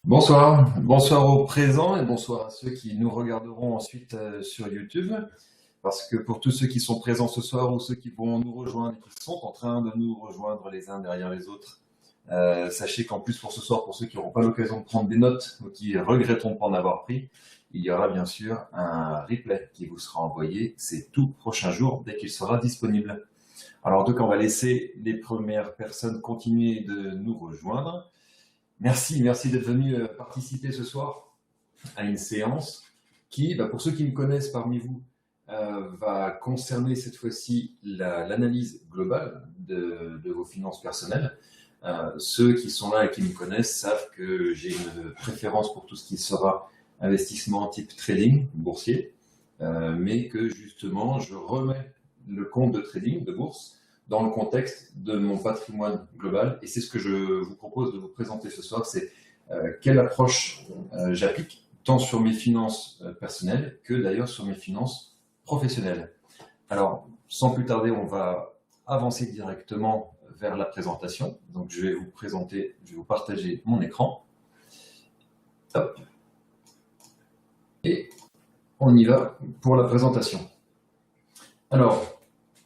Bonsoir aux présents et bonsoir à ceux qui nous regarderont ensuite sur YouTube. Parce que pour tous ceux qui sont présents ce soir ou ceux qui vont nous rejoindre et qui sont en train de nous rejoindre les uns derrière les autres, sachez qu'en plus pour ce soir, pour ceux qui n'auront pas l'occasion de prendre des notes ou qui regretteront de pas en avoir pris, il y aura bien sûr un replay qui vous sera envoyé ces tout prochains jours dès qu'il sera disponible. Alors donc on va laisser les premières personnes continuer de nous rejoindre. Merci d'être venu participer ce soir à une séance qui, pour ceux qui me connaissent parmi vous, va concerner cette fois-ci l'analyse globale de vos finances personnelles. Ceux qui sont là et qui me connaissent savent que j'ai une préférence pour tout ce qui sera investissement type trading boursier, mais que justement je remets le compte de trading de bourse dans le contexte de mon patrimoine global. Et c'est ce que je vous propose de vous présenter ce soir, c'est quelle approche j'applique, tant sur mes finances personnelles que d'ailleurs sur mes finances professionnelles. Alors, sans plus tarder, on va avancer directement vers la présentation. Donc, je vais vous partager mon écran. Hop. Et on y va pour la présentation. Alors,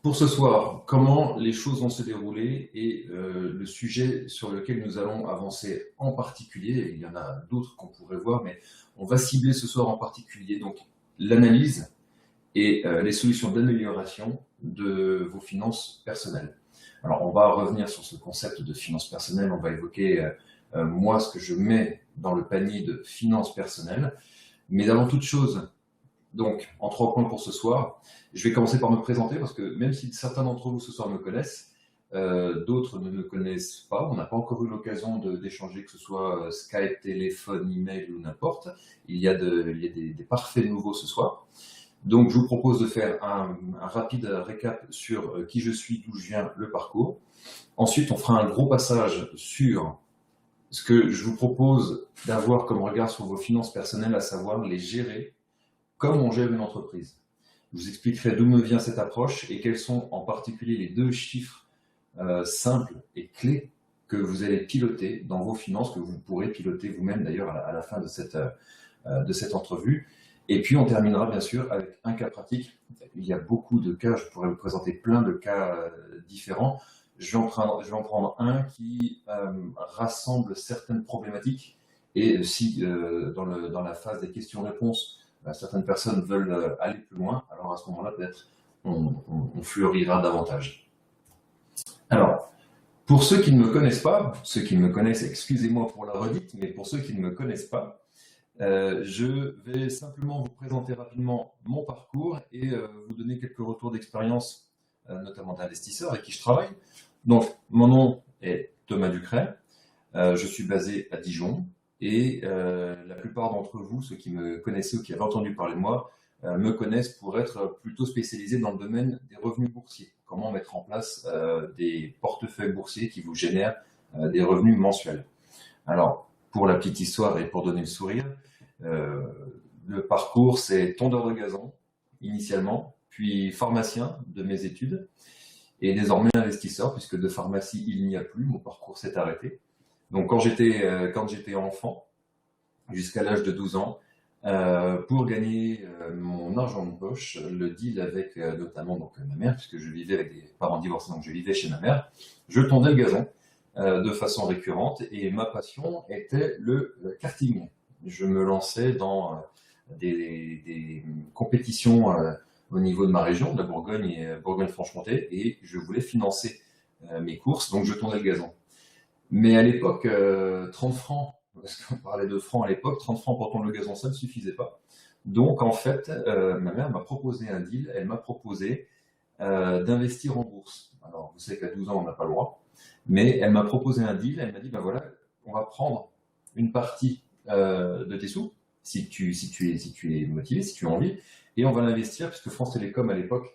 pour ce soir, comment les choses vont se dérouler et le sujet sur lequel nous allons avancer en particulier, il y en a d'autres qu'on pourrait voir, mais on va cibler ce soir en particulier donc l'analyse et les solutions d'amélioration de vos finances personnelles. Alors on va revenir sur ce concept de finances personnelles, on va évoquer moi ce que je mets dans le panier de finances personnelles, mais avant toute chose, donc en 3 points pour ce soir. Je vais commencer par me présenter parce que même si certains d'entre vous ce soir me connaissent, d'autres ne me connaissent pas. On n'a pas encore eu l'occasion d'échanger, que ce soit Skype, téléphone, email ou n'importe. Il y a des parfaits nouveaux ce soir. Donc je vous propose de faire un rapide récap sur qui je suis, d'où je viens, le parcours. Ensuite, on fera un gros passage sur ce que je vous propose d'avoir comme regard sur vos finances personnelles, à savoir les gérer comme on gère une entreprise. Je vous expliquerai d'où me vient cette approche et quels sont en particulier les 2 chiffres simples et clés que vous allez piloter dans vos finances, que vous pourrez piloter vous-même d'ailleurs à la fin de cette entrevue. Et puis on terminera bien sûr avec un cas pratique. Il y a beaucoup de cas, je pourrais vous présenter plein de cas différents. Je vais en prendre un qui rassemble certaines problématiques et si dans la phase des questions-réponses, certaines personnes veulent aller plus loin, alors à ce moment-là, peut-être, on fleurira davantage. Alors, pour ceux qui ne me connaissent pas, ceux qui me connaissent, excusez-moi pour la redite, mais pour ceux qui ne me connaissent pas, je vais simplement vous présenter rapidement mon parcours et vous donner quelques retours d'expérience, notamment d'investisseurs avec qui je travaille. Donc, mon nom est Thomas Ducret, je suis basé à Dijon. Et la plupart d'entre vous, ceux qui me connaissaient ou qui avaient entendu parler de moi, me connaissent pour être plutôt spécialisé dans le domaine des revenus boursiers. Comment mettre en place des portefeuilles boursiers qui vous génèrent des revenus mensuels. Alors, pour la petite histoire et pour donner le sourire, le parcours, c'est tondeur de gazon, initialement, puis pharmacien de mes études, et désormais investisseur, puisque de pharmacie, il n'y a plus, mon parcours s'est arrêté. Donc quand j'étais enfant, jusqu'à l'âge de 12 ans, pour gagner mon argent de poche, le deal avec notamment donc, ma mère, puisque je vivais avec des parents divorcés, donc je vivais chez ma mère, je tondais le gazon de façon récurrente et ma passion était le karting. Je me lançais dans des compétitions au niveau de ma région, de la Bourgogne et Bourgogne-Franche-Comté, et je voulais financer mes courses, donc je tondais le gazon. Mais à l'époque, 30 francs, parce qu'on parlait de francs à l'époque, 30 francs pour tondre le gazon, ça ne suffisait pas. Donc en fait, ma mère m'a proposé un deal, elle m'a proposé d'investir en bourse. Alors vous savez qu'à 12 ans, on n'a pas le droit, mais elle m'a proposé un deal, elle m'a dit, voilà, on va prendre une partie de tes sous, si tu es motivé, si tu as envie, et on va l'investir, puisque France Télécom à l'époque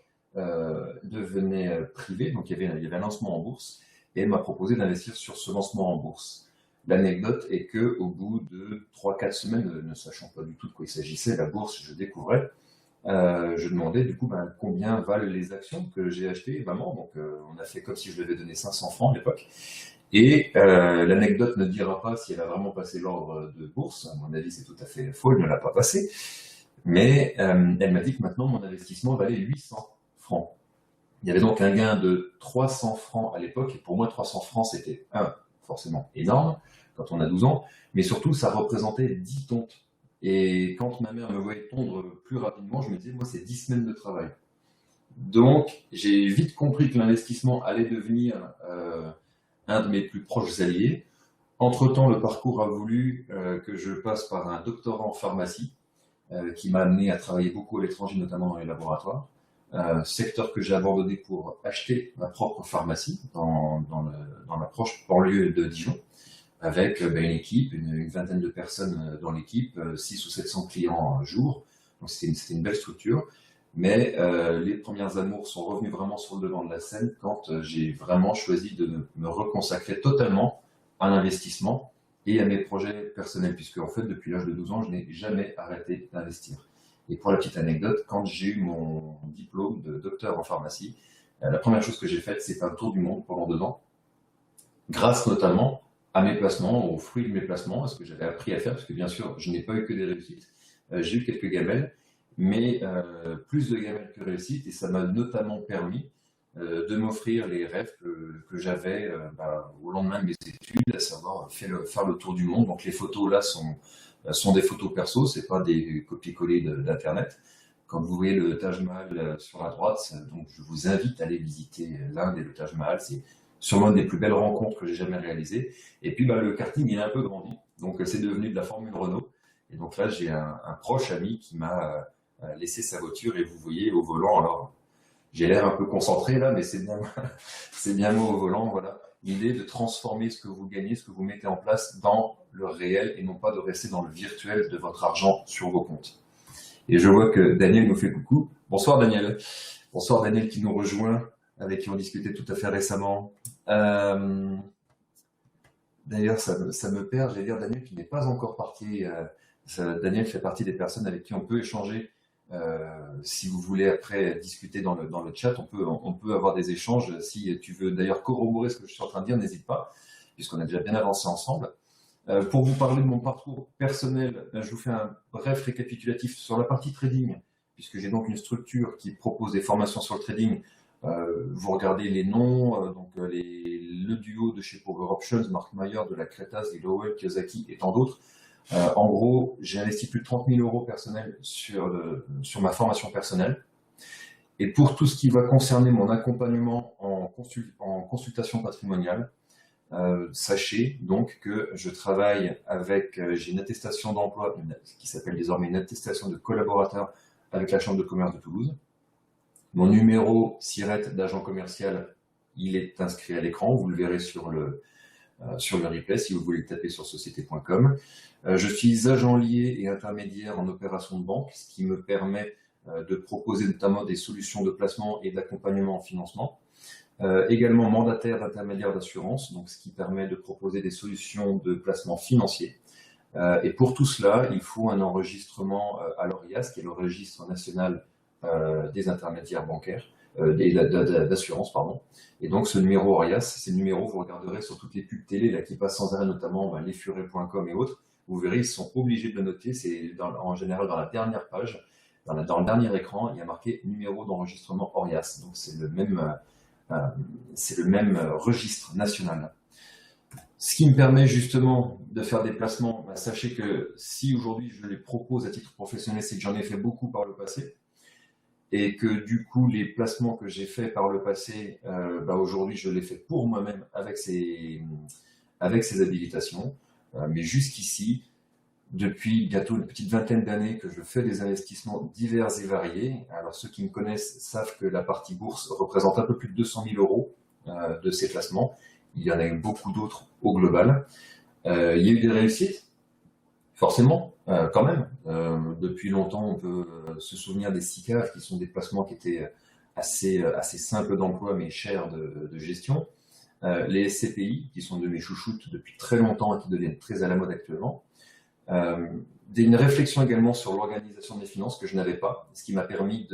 devenait privé, donc il y avait un lancement en bourse, et elle m'a proposé d'investir sur ce lancement en bourse. L'anecdote est qu'au bout de 3-4 semaines, ne sachant pas du tout de quoi il s'agissait, la bourse, je découvrais, je demandais du coup combien valent les actions que j'ai achetées, maman. Donc on a fait comme si je lui avais donné 500 francs à l'époque. Et l'anecdote ne dira pas si elle a vraiment passé l'ordre de bourse. À mon avis, c'est tout à fait faux, elle ne l'a pas passé. Mais elle m'a dit que maintenant, mon investissement valait 800 francs. Il y avait donc un gain de 300 francs à l'époque. Et pour moi, 300 francs, c'était forcément énorme quand on a 12 ans. Mais surtout, ça représentait 10 tontes. Et quand ma mère me voyait tondre plus rapidement, je me disais, moi, c'est 10 semaines de travail. Donc, j'ai vite compris que l'investissement allait devenir un de mes plus proches alliés. Entre-temps, le parcours a voulu que je passe par un doctorat en pharmacie qui m'a amené à travailler beaucoup à l'étranger, notamment dans les laboratoires. Secteur que j'ai abandonné pour acheter ma propre pharmacie dans la proche banlieue de Dijon, avec une équipe, une vingtaine de personnes dans l'équipe, 600 ou 700 clients jour. Donc c'était une belle structure. Mais les premières amours sont revenues vraiment sur le devant de la scène quand j'ai vraiment choisi de me reconsacrer totalement à l'investissement et à mes projets personnels, puisque en fait, depuis l'âge de 12 ans, je n'ai jamais arrêté d'investir. Et pour la petite anecdote, quand j'ai eu mon diplôme de docteur en pharmacie, la première chose que j'ai faite, c'est un tour du monde pendant 2 ans, grâce notamment à mes placements, aux fruits de mes placements, à ce que j'avais appris à faire, parce que bien sûr, je n'ai pas eu que des réussites. J'ai eu quelques gamelles, mais plus de gamelles que réussites, et ça m'a notamment permis de m'offrir les rêves que j'avais au lendemain de mes études, à savoir faire le tour du monde. Donc les photos là sont des photos perso, c'est pas des copier-coller d'internet. Quand vous voyez le Taj Mahal sur la droite, donc je vous invite à aller visiter l'Inde et le Taj Mahal. C'est sûrement une des plus belles rencontres que j'ai jamais réalisées. Et puis le karting il a un peu grandi, donc c'est devenu de la Formule Renault. Et donc là j'ai un proche ami qui m'a laissé sa voiture, et vous voyez au volant, alors j'ai l'air un peu concentré là, mais c'est bien moi au volant, voilà. L'idée de transformer ce que vous gagnez, ce que vous mettez en place dans le réel, et non pas de rester dans le virtuel de votre argent sur vos comptes. Et je vois que Daniel nous fait coucou. Bonsoir Daniel. Bonsoir Daniel qui nous rejoint, avec qui on discutait tout à fait récemment. D'ailleurs, ça me perd, j'allais dire Daniel qui n'est pas encore parti. Daniel fait partie des personnes avec qui on peut échanger. Si vous voulez après discuter dans le chat, on peut avoir des échanges. Si tu veux d'ailleurs corroborer ce que je suis en train de dire, n'hésite pas, puisqu'on a déjà bien avancé ensemble. Pour vous parler de mon parcours personnel, je vous fais un bref récapitulatif sur la partie trading, puisque j'ai donc une structure qui propose des formations sur le trading. Vous regardez les noms, le duo de chez Power Options, Mark Mayer, de la Cretace, des Lowell, Kiyosaki et tant d'autres. En gros, j'ai investi plus de 30 000 euros personnels sur ma formation personnelle. Et pour tout ce qui va concerner mon accompagnement en consultation patrimoniale, sachez donc que je travaille avec, j'ai une attestation d'emploi qui s'appelle désormais une attestation de collaborateur avec la Chambre de commerce de Toulouse. Mon numéro SIRET d'agent commercial, il est inscrit à l'écran, vous le verrez sur le replay si vous voulez le taper sur société.com. Je suis agent lié et intermédiaire en opération de banque, ce qui me permet de proposer notamment des solutions de placement et d'accompagnement en financement. Également mandataire d'intermédiaire d'assurance, donc ce qui permet de proposer des solutions de placement financier. Et pour tout cela, il faut un enregistrement à l'ORIAS, qui est le registre national des intermédiaires bancaires, d'assurance, pardon. Et donc ce numéro ORIAS, c'est le numéro, vous regarderez sur toutes les pubs télé là, qui passent sans arrêt, notamment lesfurets.com et autres, vous verrez, ils sont obligés de le noter, c'est en général dans la dernière page, dans le dernier écran, il y a marqué numéro d'enregistrement ORIAS, donc c'est le même registre national. Ce qui me permet justement de faire des placements, sachez que si aujourd'hui je les propose à titre professionnel, c'est que j'en ai fait beaucoup par le passé, et que du coup les placements que j'ai faits par le passé, aujourd'hui je les fais pour moi-même avec ces habilitations. Mais jusqu'ici, depuis bientôt une petite vingtaine d'années que je fais des investissements divers et variés. Alors ceux qui me connaissent savent que la partie bourse représente un peu plus de 200 000 euros de ces placements. Il y en a eu beaucoup d'autres au global. Il y a eu des réussites, forcément, quand même. Depuis longtemps, on peut se souvenir des SICAV, qui sont des placements qui étaient assez simples d'emploi mais chers de gestion. Les SCPI, qui sont de mes chouchoutes depuis très longtemps et qui deviennent très à la mode actuellement. Une réflexion également sur l'organisation des finances que je n'avais pas, ce qui m'a permis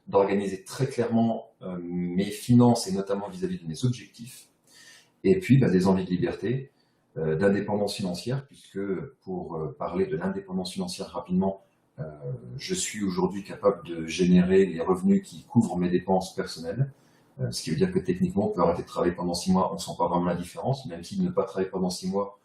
d'organiser très clairement mes finances et notamment vis-à-vis de mes objectifs. Et puis des envies de liberté, d'indépendance financière, puisque pour parler de l'indépendance financière rapidement, je suis aujourd'hui capable de générer les revenus qui couvrent mes dépenses personnelles, ce qui veut dire que techniquement, on peut arrêter de travailler pendant 6 mois, on ne sent pas vraiment la différence, même si ne pas travailler pendant 6 mois,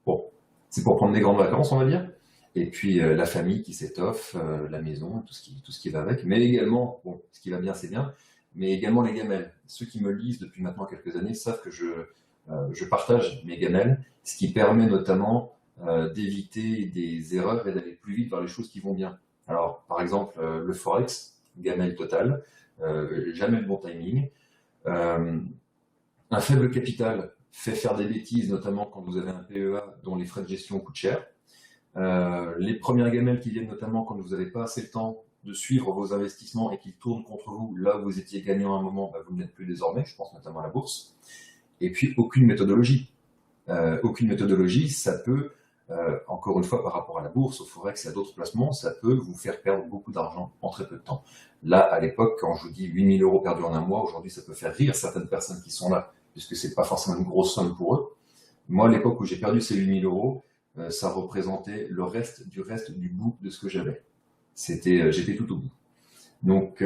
bon, c'est pour prendre des grandes vacances, on va dire. Et puis la famille qui s'étoffe, la maison, tout ce qui va avec, mais également, bon, ce qui va bien, c'est bien, mais également les gamelles. Ceux qui me lisent depuis maintenant quelques années savent que je partage mes gamelles, ce qui permet notamment d'éviter des erreurs et d'aller plus vite vers les choses qui vont bien. Alors, par exemple, le Forex, gamelle totale, jamais le bon timing. Un faible capital fait faire des bêtises, notamment quand vous avez un PEA dont les frais de gestion coûtent cher. Les premières gamelles qui viennent notamment quand vous n'avez pas assez le temps de suivre vos investissements et qu'ils tournent contre vous, là où vous étiez gagnant à un moment, vous ne l'êtes plus désormais, je pense notamment à la bourse. Et puis aucune méthodologie. Aucune méthodologie, ça peut, encore une fois par rapport à la bourse, au Forex et à d'autres placements, ça peut vous faire perdre beaucoup d'argent en très peu de temps. Là, à l'époque, quand je vous dis 8 000 euros perdus en un mois, aujourd'hui ça peut faire rire certaines personnes qui sont là, puisque c'est pas forcément une grosse somme pour eux. Moi, à l'époque où j'ai perdu ces 8 000 euros, ça représentait le reste du bout de ce que j'avais. J'étais tout au bout. Donc,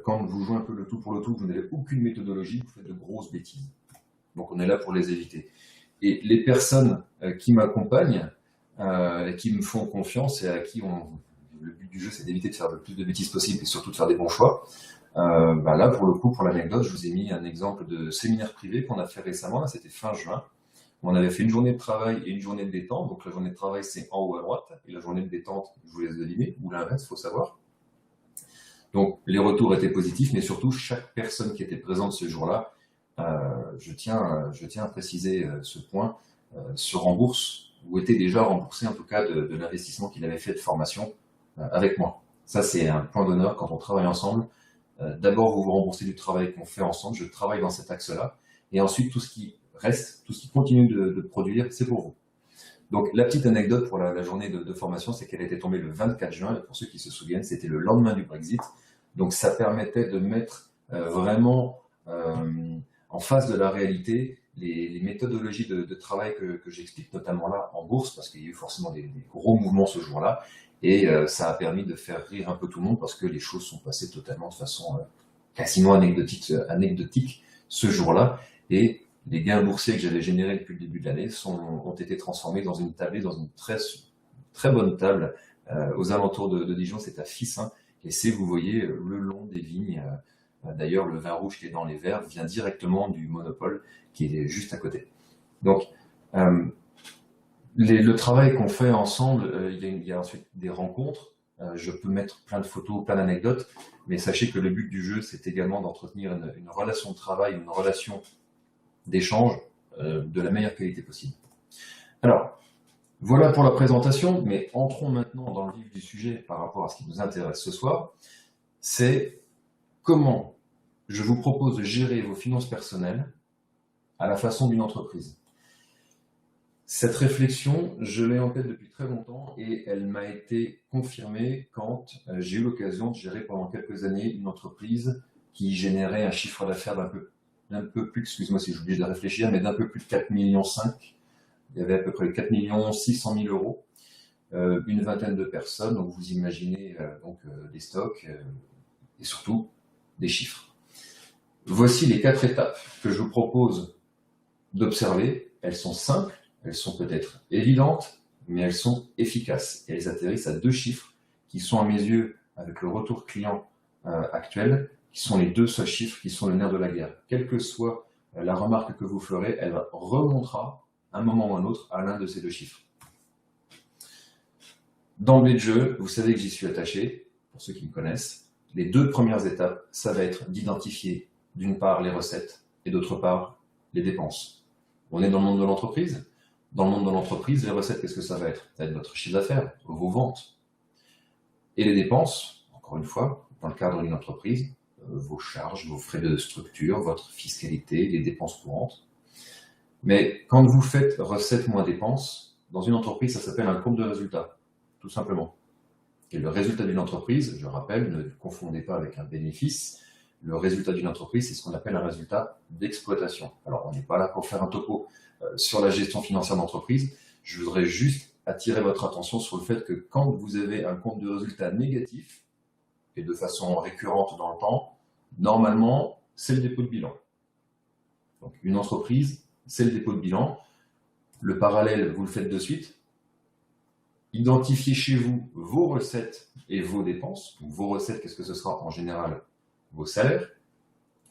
quand vous jouez un peu le tout pour le tout, vous n'avez aucune méthodologie, vous faites de grosses bêtises. Donc, on est là pour les éviter. Et les personnes qui m'accompagnent, qui me font confiance et à qui le but du jeu, c'est d'éviter de faire le plus de bêtises possible et surtout de faire des bons choix. Là, pour le coup, pour l'anecdote, je vous ai mis un exemple de séminaire privé qu'on a fait récemment. Là, c'était fin juin. On avait fait une journée de travail et une journée de détente. Donc la journée de travail, c'est en haut à droite. Et la journée de détente, je vous laisse deviner, ou l'inverse, il faut savoir. Donc les retours étaient positifs, mais surtout, chaque personne qui était présente ce jour-là, je tiens à préciser ce point, se rembourse, ou était déjà remboursé en tout cas de l'investissement qu'il avait fait de formation avec moi. Ça, c'est un point d'honneur quand on travaille ensemble. D'abord, vous vous remboursez du travail qu'on fait ensemble. Je travaille dans cet axe-là. Et ensuite, tout ce qui reste, tout ce qui continue de produire, c'est pour vous. Donc la petite anecdote pour la journée de formation, c'est qu'elle était tombée le 24 juin, et pour ceux qui se souviennent, c'était le lendemain du Brexit. Donc ça permettait de mettre vraiment en face de la réalité les méthodologies de travail que j'explique, notamment là en bourse, parce qu'il y a eu forcément des gros mouvements ce jour-là, et ça a permis de faire rire un peu tout le monde, parce que les choses sont passées totalement de façon quasiment anecdotique ce jour-là, et les gains boursiers que j'avais générés depuis le début de l'année ont été transformés dans une tablée, dans une très bonne table aux alentours de Dijon, c'est à Fissin, et c'est, vous voyez, le long des vignes. D'ailleurs, le vin rouge qui est dans les verres vient directement du monopole qui est juste à côté. Donc, le travail qu'on fait ensemble, il y a ensuite des rencontres. Je peux mettre plein de photos, plein d'anecdotes, mais sachez que le but du jeu, c'est également d'entretenir une relation de travail, une relation d'échange de la meilleure qualité possible. Alors, voilà pour la présentation, mais entrons maintenant dans le vif du sujet par rapport à ce qui nous intéresse ce soir. C'est comment je vous propose de gérer vos finances personnelles à la façon d'une entreprise. Cette réflexion, je l'ai en tête depuis très longtemps et elle m'a été confirmée quand j'ai eu l'occasion de gérer pendant quelques années une entreprise qui générait un chiffre d'affaires d'un peu plus, excuse-moi si j'oublie de réfléchir, mais d'un peu plus de 4,5 millions. Il y avait à peu près 4 600 000 euros, une vingtaine de personnes, donc vous imaginez des stocks et surtout des chiffres. Voici les 4 étapes que je vous propose d'observer. Elles sont simples, elles sont peut-être évidentes, mais elles sont efficaces. Et elles atterrissent à 2 chiffres qui sont à mes yeux, avec le retour client actuel, qui sont les 2 seuls chiffres qui sont le nerf de la guerre. Quelle que soit la remarque que vous ferez, elle remontera à un moment ou à un autre à l'un de ces 2 chiffres. D'emblée de jeu, vous savez que j'y suis attaché, pour ceux qui me connaissent. Les 2 premières étapes, ça va être d'identifier d'une part les recettes et d'autre part les dépenses. On est dans le monde de l'entreprise. Dans le monde de l'entreprise, les recettes, qu'est-ce que ça va être? Ça va être votre chiffre d'affaires, vos ventes. Et les dépenses, encore une fois, dans le cadre d'une entreprise, vos charges, vos frais de structure, votre fiscalité, les dépenses courantes. Mais quand vous faites recettes moins dépenses, dans une entreprise, ça s'appelle un compte de résultat, tout simplement. Et le résultat d'une entreprise, je rappelle, ne confondez pas avec un bénéfice. le résultat d'une entreprise, c'est ce qu'on appelle un résultat d'exploitation. Alors, on n'est pas là pour faire un topo sur la gestion financière d'entreprise. Je voudrais juste attirer votre attention sur le fait que quand vous avez un compte de résultat négatif, et de façon récurrente dans le temps, normalement, c'est le dépôt de bilan. Donc, une entreprise, c'est le dépôt de bilan. Le parallèle, vous le faites de suite. Identifiez chez vous vos recettes et vos dépenses. Donc, vos recettes, qu'est-ce que ce sera en général? Vos salaires,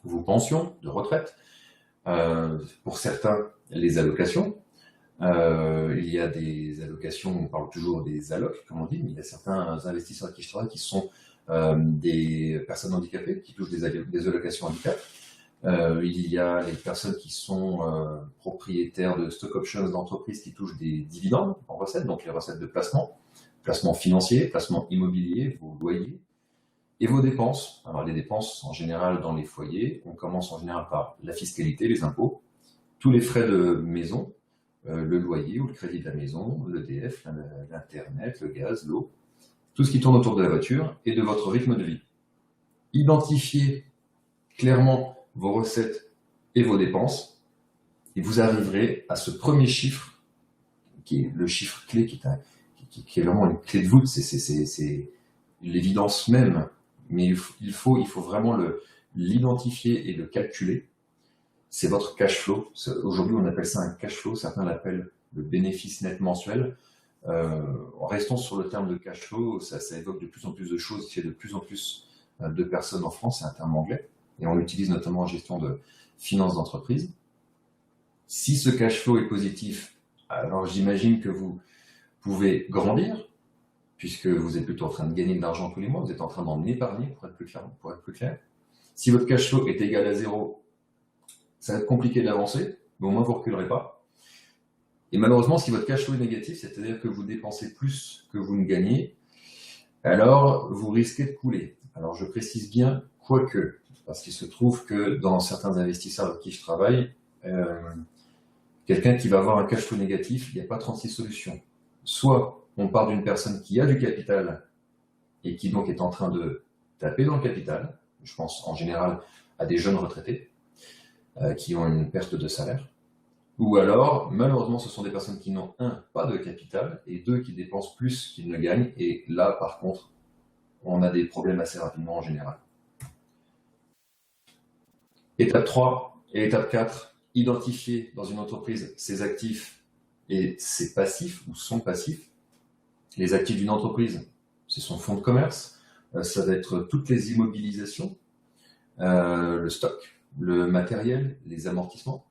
vos pensions de retraite, pour certains, les allocations. Il y a des allocations, on parle toujours des allocs, comme on dit, mais il y a certains investisseurs qui qui sont des personnes handicapées qui touchent des allocations handicap. Il y a les personnes qui sont propriétaires de stock options d'entreprises qui touchent des dividendes en recettes, donc les recettes de placement financier, placement immobilier, vos loyers et vos dépenses. Alors les dépenses en général dans les foyers, on commence en général par la fiscalité, les impôts, tous les frais de maison, le loyer ou le crédit de la maison, l'EDF, l'internet, le gaz, l'eau, tout ce qui tourne autour de la voiture et de votre rythme de vie. Identifiez clairement vos recettes et vos dépenses et vous arriverez à ce premier chiffre qui est le chiffre clé, qui est vraiment une clé de voûte, c'est l'évidence même, mais il faut vraiment l'identifier et le calculer. C'est votre cash flow. Aujourd'hui, on appelle ça un cash flow, certains l'appellent le bénéfice net mensuel. Restons sur le terme de cash flow, ça évoque de plus en plus de choses, il y a de plus en plus de personnes en France, c'est un terme anglais, et on l'utilise notamment en gestion de finances d'entreprise. Si ce cash flow est positif, alors j'imagine que vous pouvez grandir, puisque vous êtes plutôt en train de gagner de l'argent tous les mois, vous êtes en train d'en épargner, pour être plus clair. Si votre cash flow est égal à 0, ça va être compliqué d'avancer, mais au moins vous ne reculerez pas. Et malheureusement, si votre cash flow est négatif, c'est-à-dire que vous dépensez plus que vous ne gagnez, alors vous risquez de couler. Alors je précise bien, quoique, parce qu'il se trouve que dans certains investisseurs avec qui je travaille, quelqu'un qui va avoir un cash flow négatif, il n'y a pas 36 solutions. Soit on part d'une personne qui a du capital et qui donc est en train de taper dans le capital, je pense en général à des jeunes retraités qui ont une perte de salaire, ou alors, malheureusement, ce sont des personnes qui n'ont, pas de capital, et deux, qui dépensent plus qu'ils ne gagnent, et là, par contre, on a des problèmes assez rapidement en général. Étape 3 et étape 4, identifier dans une entreprise ses actifs et ses passifs, ou son passif. Les actifs d'une entreprise, c'est son fonds de commerce, ça va être toutes les immobilisations, le stock, le matériel, les amortissements.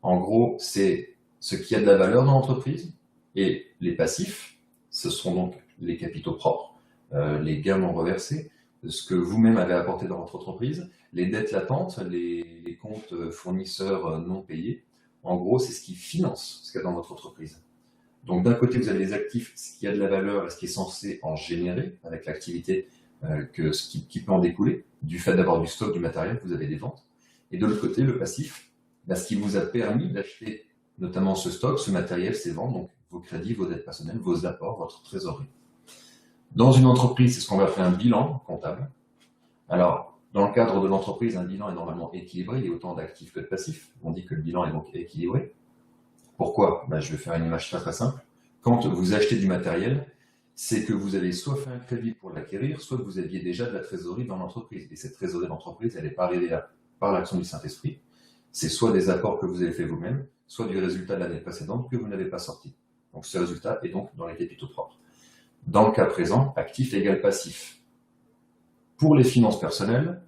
En gros, c'est ce qui a de la valeur dans l'entreprise, et les passifs, ce sont donc les capitaux propres, les gains non reversés, ce que vous-même avez apporté dans votre entreprise, les dettes latentes, les comptes fournisseurs non payés. En gros, c'est ce qui finance ce qu'il y a dans votre entreprise. Donc d'un côté, vous avez les actifs, ce qui a de la valeur et ce qui est censé en générer avec l'activité qui peut en découler, du fait d'avoir du stock, du matériel, vous avez des ventes. Et de l'autre côté, le passif, ce qui vous a permis d'acheter notamment ce stock, ce matériel, ces ventes, donc vos crédits, vos dettes personnelles, vos apports, votre trésorerie. Dans une entreprise, c'est ce qu'on va appeler un bilan comptable. Alors, dans le cadre de l'entreprise, un bilan est normalement équilibré, il y a autant d'actifs que de passifs. On dit que le bilan est donc équilibré. Pourquoi? Je vais faire une image très simple. Quand vous achetez du matériel, c'est que vous avez soit fait un crédit pour l'acquérir, soit que vous aviez déjà de la trésorerie dans l'entreprise. Et cette trésorerie d'entreprise, elle n'est pas arrivée là par l'action du Saint-Esprit. C'est soit des apports que vous avez fait vous-même, soit du résultat de l'année précédente que vous n'avez pas sorti. Donc ce résultat est donc dans les capitaux propres. Dans le cas présent, actif égale passif. Pour les finances personnelles,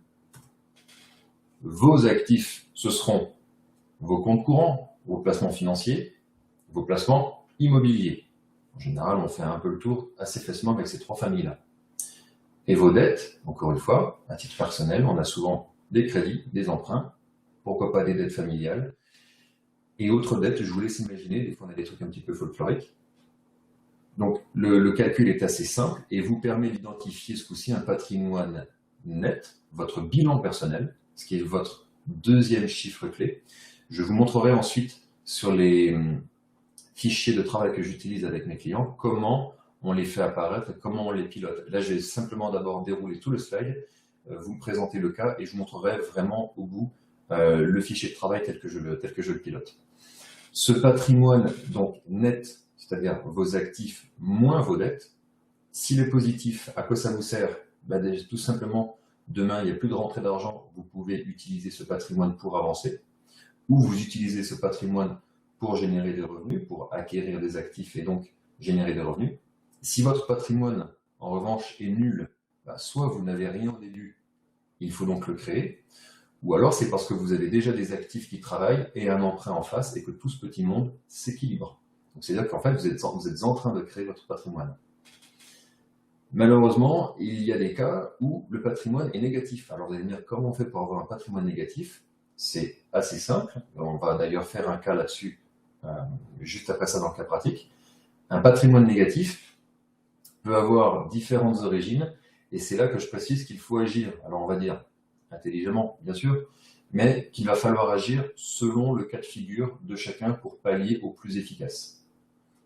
vos actifs, ce seront vos comptes courants, vos placements financiers, vos placements immobiliers. En général, on fait un peu le tour assez facilement avec ces trois familles-là. Et vos dettes, encore une fois, à titre personnel, on a souvent des crédits, des emprunts, pourquoi pas des dettes familiales, et autres dettes, je vous laisse imaginer, des fois on a des trucs un petit peu folkloriques. Donc le calcul est assez simple et vous permet d'identifier ce coup-ci un patrimoine net, votre bilan personnel, ce qui est votre deuxième chiffre clé. Je vous montrerai ensuite sur les fichiers de travail que j'utilise avec mes clients, comment on les fait apparaître, comment on les pilote. Là, je vais simplement d'abord dérouler tout le slide. vous me présenter le cas et je vous montrerai vraiment au bout le fichier de travail tel que je le pilote. Ce patrimoine donc net, c'est-à-dire vos actifs moins vos dettes, s'il est positif, à quoi ça vous sert? Tout simplement, demain, il n'y a plus de rentrée d'argent, vous pouvez utiliser ce patrimoine pour avancer, ou vous utilisez ce patrimoine pour générer des revenus, pour acquérir des actifs et donc générer des revenus. Si votre patrimoine, en revanche, est nul, soit vous n'avez rien au début, il faut donc le créer, ou alors c'est parce que vous avez déjà des actifs qui travaillent et un emprunt en face et que tout ce petit monde s'équilibre. Donc c'est-à-dire qu'en fait, vous êtes en train de créer votre patrimoine. Malheureusement, il y a des cas où le patrimoine est négatif. Alors vous allez me dire, comment on fait pour avoir un patrimoine négatif? C'est assez simple. On va d'ailleurs faire un cas là-dessus juste après ça dans le cas pratique. Un patrimoine négatif peut avoir différentes origines et c'est là que je précise qu'il faut agir. Alors on va dire intelligemment, bien sûr, mais qu'il va falloir agir selon le cas de figure de chacun pour pallier au plus efficace.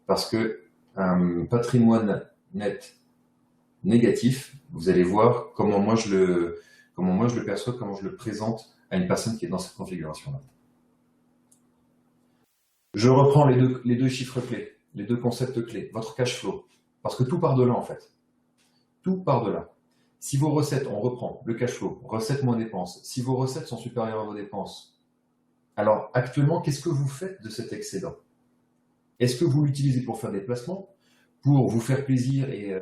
Parce que un patrimoine net négatif, vous allez voir comment moi je le perçois, comment je le présente à une personne qui est dans cette configuration-là. Je reprends les deux chiffres clés, les deux concepts clés, votre cash flow, parce que tout part de là en fait. Tout part de là. Si vos recettes, on reprend le cash flow, recettes moins dépenses, si vos recettes sont supérieures à vos dépenses, alors actuellement, qu'est-ce que vous faites de cet excédent? Est-ce que vous l'utilisez pour faire des placements, pour vous faire plaisir et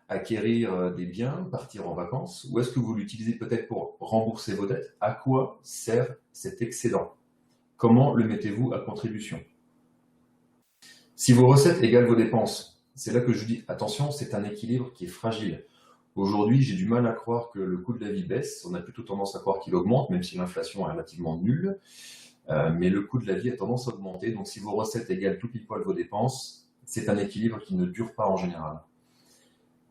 acquérir des biens, partir en vacances, ou est-ce que vous l'utilisez peut-être pour rembourser vos dettes? À quoi sert cet excédent? Comment le mettez-vous à contribution? Si vos recettes égalent vos dépenses, c'est là que je dis attention, c'est un équilibre qui est fragile. Aujourd'hui, j'ai du mal à croire que le coût de la vie baisse, on a plutôt tendance à croire qu'il augmente, même si l'inflation est relativement nulle, mais le coût de la vie a tendance à augmenter, donc si vos recettes égalent tout pile poil vos dépenses, c'est un équilibre qui ne dure pas en général.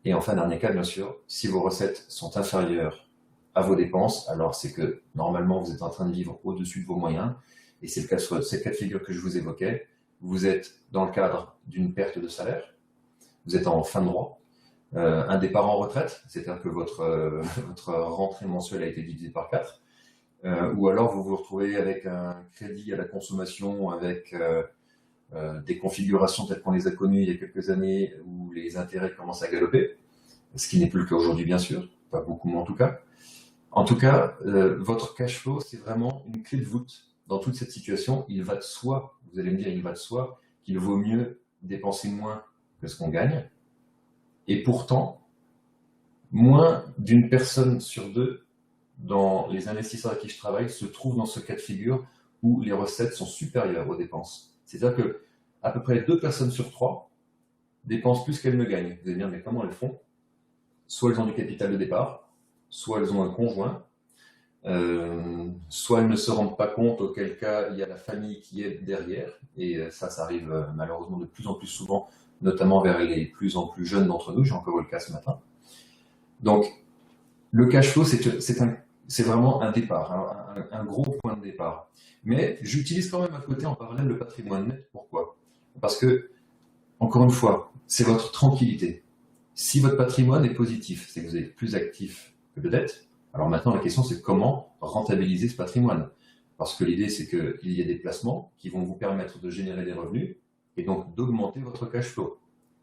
Et enfin, dernier cas, bien sûr, si vos recettes sont inférieures à vos dépenses, alors c'est que normalement vous êtes en train de vivre au-dessus de vos moyens, et c'est le cas de cette cas de figure que je vous évoquais. Vous êtes dans le cadre d'une perte de salaire, vous êtes en fin de droit, un départ en retraite, c'est-à-dire que votre rentrée mensuelle a été divisée par 4, ou alors vous vous retrouvez avec un crédit à la consommation, avec des configurations telles qu'on les a connues il y a quelques années où les intérêts commencent à galoper, ce qui n'est plus le cas aujourd'hui bien sûr, pas beaucoup mais en tout cas. En tout cas, votre cash flow, c'est vraiment une clé de voûte dans toute cette situation. Il va de soi, vous allez me dire, il va de soi qu'il vaut mieux dépenser moins que ce qu'on gagne. Et pourtant, moins d'une personne sur deux dans les investisseurs avec qui je travaille se trouvent dans ce cas de figure où les recettes sont supérieures aux dépenses. C'est-à-dire que à peu près 2 personnes sur 3 dépensent plus qu'elles ne gagnent. Vous allez me dire, mais comment elles font? Soit elles ont du capital de départ, soit elles ont un conjoint, soit elles ne se rendent pas compte, auquel cas il y a la famille qui est derrière, et ça arrive malheureusement de plus en plus souvent, notamment vers les plus en plus jeunes d'entre nous, j'ai encore eu le cas ce matin. Donc, le cash flow, c'est vraiment un départ, un gros point de départ. Mais j'utilise quand même à côté en parallèle le patrimoine net. Pourquoi? Parce que, encore une fois, c'est votre tranquillité. Si votre patrimoine est positif, c'est que vous êtes plus actif que de dettes. Alors maintenant, la question, c'est comment rentabiliser ce patrimoine. Parce que l'idée, c'est qu'il y a des placements qui vont vous permettre de générer des revenus et donc d'augmenter votre cash flow.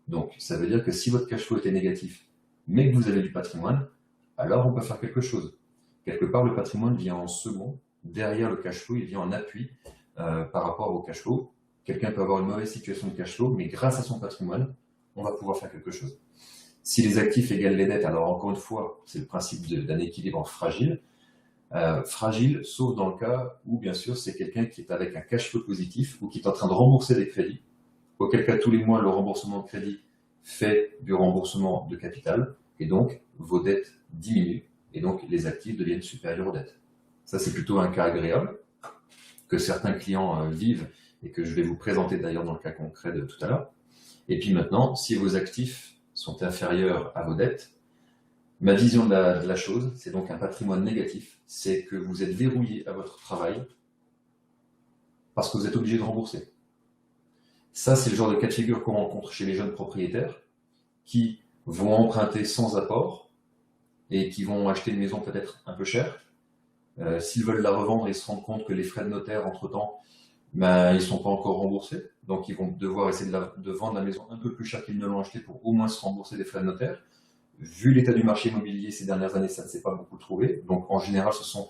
Donc, ça veut dire que si votre cash flow était négatif, mais que vous avez du patrimoine, alors on peut faire quelque chose. Quelque part, le patrimoine vient en second, derrière le cash flow, il vient en appui par rapport au cash flow. Quelqu'un peut avoir une mauvaise situation de cash flow, mais grâce à son patrimoine, on va pouvoir faire quelque chose. Si les actifs égalent les dettes, alors encore une fois, c'est le principe d'un équilibre fragile. Fragile, sauf dans le cas où, bien sûr, c'est quelqu'un qui est avec un cash flow positif ou qui est en train de rembourser des crédits, auquel cas, tous les mois, le remboursement de crédit fait du remboursement de capital, et donc, vos dettes diminuent, et donc, les actifs deviennent supérieurs aux dettes. Ça, c'est plutôt un cas agréable, que certains clients vivent, et que je vais vous présenter d'ailleurs dans le cas concret de tout à l'heure. Et puis maintenant, si vos actifs sont inférieurs à vos dettes, ma vision de la chose, c'est donc un patrimoine négatif, c'est que vous êtes verrouillé à votre travail parce que vous êtes obligé de rembourser. Ça, c'est le genre de cas de figure qu'on rencontre chez les jeunes propriétaires qui vont emprunter sans apport et qui vont acheter une maison peut-être un peu chère. S'ils veulent la revendre, ils se rendent compte que les frais de notaire, entre-temps, ben, ils ne sont pas encore remboursés. Donc, ils vont devoir essayer de vendre la maison un peu plus cher qu'ils ne l'ont acheté pour au moins se rembourser des frais de notaire. Vu l'état du marché immobilier ces dernières années, ça ne s'est pas beaucoup trouvé. Donc, en général, ce sont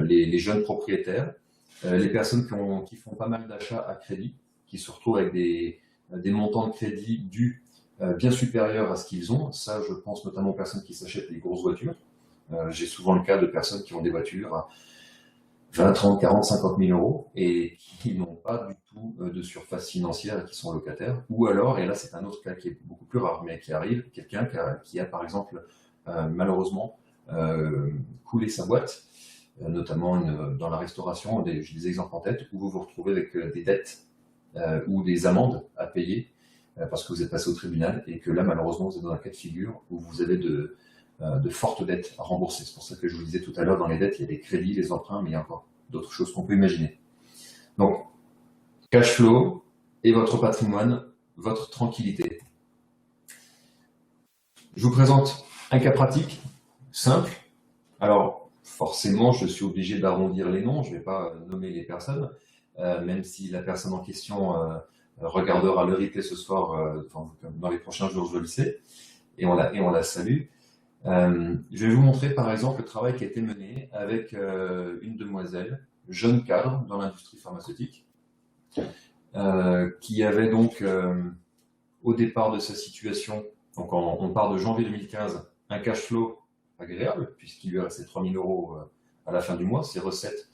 les jeunes propriétaires, les personnes qui font pas mal d'achats à crédit, qui se retrouvent avec des montants de crédit dus bien supérieurs à ce qu'ils ont. Ça, je pense notamment aux personnes qui s'achètent des grosses voitures. J'ai souvent le cas de personnes qui ont des voitures à 20, 30, 40, 50 000 euros et qui n'ont pas du tout de surface financière et qui sont locataires. Ou alors, et là c'est un autre cas qui est beaucoup plus rare, mais qui arrive, quelqu'un qui a par exemple malheureusement coulé sa boîte, notamment dans la restauration. J'ai des exemples en tête où vous vous retrouvez avec des dettes ou des amendes à payer parce que vous êtes passé au tribunal et que là malheureusement vous êtes dans un cas de figure où vous avez de fortes dettes à rembourser. C'est pour ça que je vous disais tout à l'heure, dans les dettes, il y a les crédits, les emprunts, mais il y a encore d'autres choses qu'on peut imaginer. Donc, cash flow et votre patrimoine, votre tranquillité. Je vous présente un cas pratique, simple. Alors, forcément, je suis obligé d'arrondir les noms, je ne vais pas nommer les personnes, même si la personne en question regardera le replay ce soir, dans les prochains jours, je le sais, et on la salue. Je vais vous montrer par exemple le travail qui a été mené avec une demoiselle, jeune cadre dans l'industrie pharmaceutique, qui avait donc au départ de sa situation, donc on part de janvier 2015, un cash flow agréable, puisqu'il lui restait 3 000 euros à la fin du mois. Ses recettes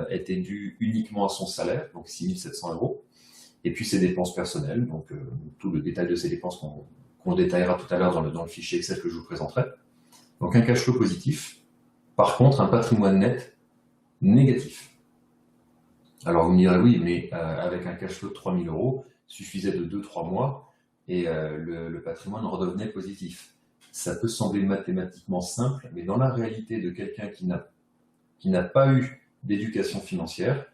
étaient dues uniquement à son salaire, donc 6 700 euros, et puis ses dépenses personnelles, donc tout le détail de ses dépenses qu'on détaillera tout à l'heure dans le fichier Excel que je vous présenterai. Donc un cash flow positif, par contre un patrimoine net négatif. Alors vous me direz oui, mais avec un cash flow de 3 000 euros, il suffisait de 2-3 mois et le patrimoine redevenait positif. Ça peut sembler mathématiquement simple, mais dans la réalité de quelqu'un qui n'a pas eu d'éducation financière,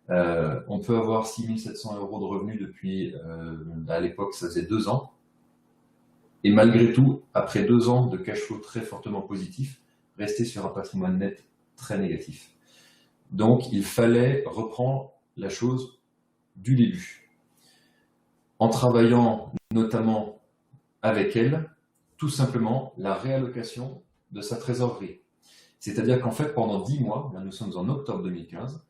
on peut avoir 6 700 euros de revenus depuis, à l'époque ça faisait 2 ans, et malgré tout, après 2 ans de cash flow très fortement positif, rester sur un patrimoine net très négatif. Donc il fallait reprendre la chose du début. En travaillant notamment avec elle, tout simplement la réallocation de sa trésorerie. C'est-à-dire qu'en fait, pendant 10 mois, là nous sommes en octobre 2015,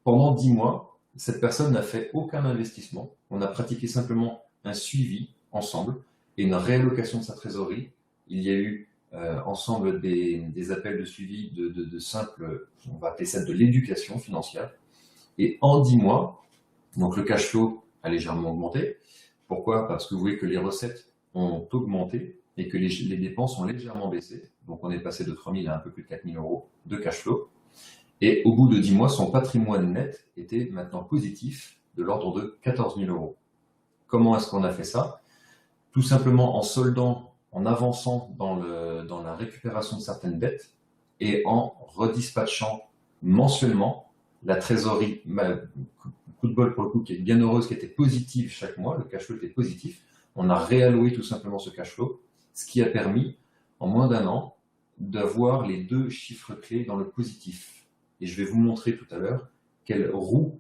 pendant 10 mois, cette personne n'a fait aucun investissement. On a pratiqué simplement un suivi ensemble et une réallocation de sa trésorerie. Il y a eu ensemble des appels de suivi de simple, on va appeler ça de l'éducation financière. Et en 10 mois, donc le cash flow a légèrement augmenté. Pourquoi? Parce que vous voyez que les recettes ont augmenté et que les dépenses ont légèrement baissé. Donc on est passé de 3 000 à un peu plus de 4 000 euros de cash flow. Et au bout de 10 mois, son patrimoine net était maintenant positif de l'ordre de 14 000 euros. Comment est-ce qu'on a fait ça? Tout simplement en soldant, en avançant dans la récupération de certaines dettes et en redispatchant mensuellement la trésorerie, coup de bol pour le coup, qui est bien heureuse, qui était positive chaque mois, le cash flow était positif. On a réalloué tout simplement ce cash flow, ce qui a permis, en moins d'1 an, d'avoir les 2 chiffres clés dans le positif. Et je vais vous montrer tout à l'heure quelle roue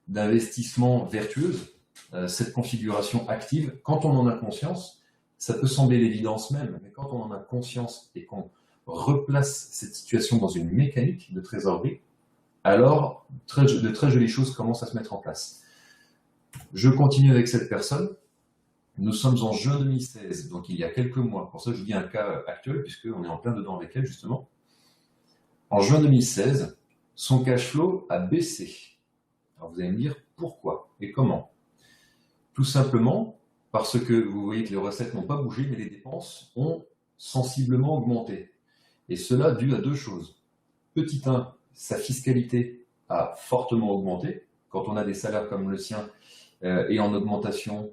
d'investissement vertueuse, cette configuration active, quand on en a conscience, ça peut sembler l'évidence même, mais quand on en a conscience et qu'on replace cette situation dans une mécanique de trésorerie, alors de très jolies choses commencent à se mettre en place. Je continue avec cette personne. Nous sommes en juin 2016, donc il y a quelques mois. Pour ça, je vous dis un cas actuel, puisqu'on est en plein dedans avec elle, justement. En juin 2016, son cash flow a baissé. Alors vous allez me dire pourquoi et comment? Tout simplement parce que vous voyez que les recettes n'ont pas bougé, mais les dépenses ont sensiblement augmenté. Et cela dû à 2 choses. Petit 1, sa fiscalité a fortement augmenté. Quand on a des salaires comme le sien et en augmentation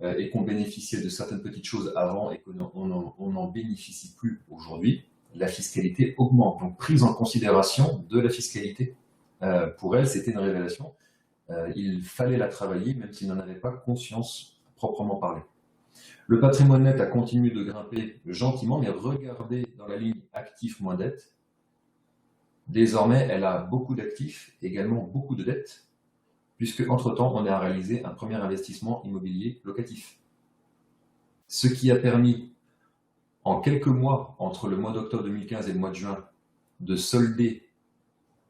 et qu'on bénéficiait de certaines petites choses avant et qu'on n'en bénéficie plus aujourd'hui, la fiscalité augmente. Donc prise en considération de la fiscalité, pour elle, c'était une révélation. Il fallait la travailler, même s'il n'en avait pas conscience proprement parlé. Le patrimoine net a continué de grimper gentiment, mais regardez dans la ligne actifs moins dette. Désormais, elle a beaucoup d'actifs, également beaucoup de dettes, puisque entre-temps, on a réalisé un premier investissement immobilier locatif. Ce qui a permis, en quelques mois, entre le mois d'octobre 2015 et le mois de juin, de solder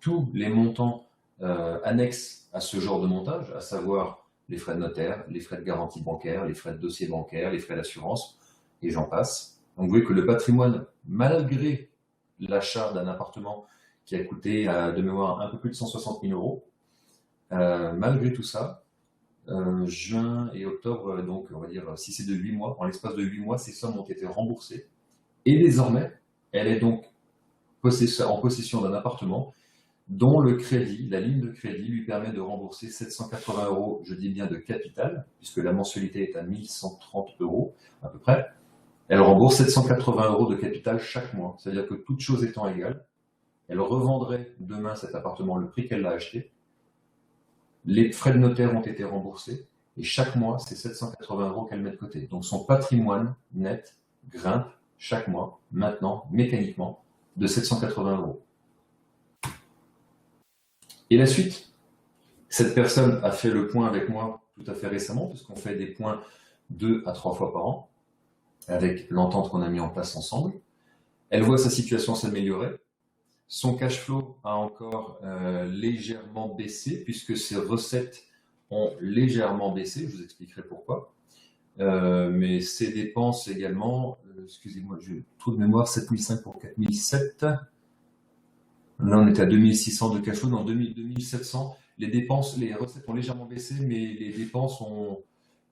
tous les montants annexes à ce genre de montage, à savoir les frais de notaire, les frais de garantie bancaire, les frais de dossier bancaire, les frais d'assurance, et j'en passe. Donc vous voyez que le patrimoine, malgré l'achat d'un appartement qui a coûté de mémoire un peu plus de 160 000 euros, malgré tout ça, juin et octobre, donc on va dire si c'est de 8 mois, en l'espace de 8 mois, ces sommes ont été remboursées. Et désormais, elle est donc en possession d'un appartement dont le crédit, la ligne de crédit, lui permet de rembourser 780 euros, je dis bien de capital, puisque la mensualité est à 1130 euros à peu près. Elle rembourse 780 euros de capital chaque mois. C'est-à-dire que toute chose étant égale, elle revendrait demain cet appartement le prix qu'elle l'a acheté. Les frais de notaire ont été remboursés et chaque mois, c'est 780 euros qu'elle met de côté. Donc son patrimoine net grimpe chaque mois, maintenant, mécaniquement, de 780 euros. Et la suite, cette personne a fait le point avec moi tout à fait récemment, puisqu'on fait des points 2 à 3 fois par an, avec l'entente qu'on a mis en place ensemble. Elle voit sa situation s'améliorer. Son cash flow a encore légèrement baissé, puisque ses recettes ont légèrement baissé, je vous expliquerai pourquoi. Mais ses dépenses également, excusez-moi, j'ai trop de mémoire, 7005 pour 4007. Là, on était à 2600 de cash flow, dans 2700. Les recettes ont légèrement baissé, mais les dépenses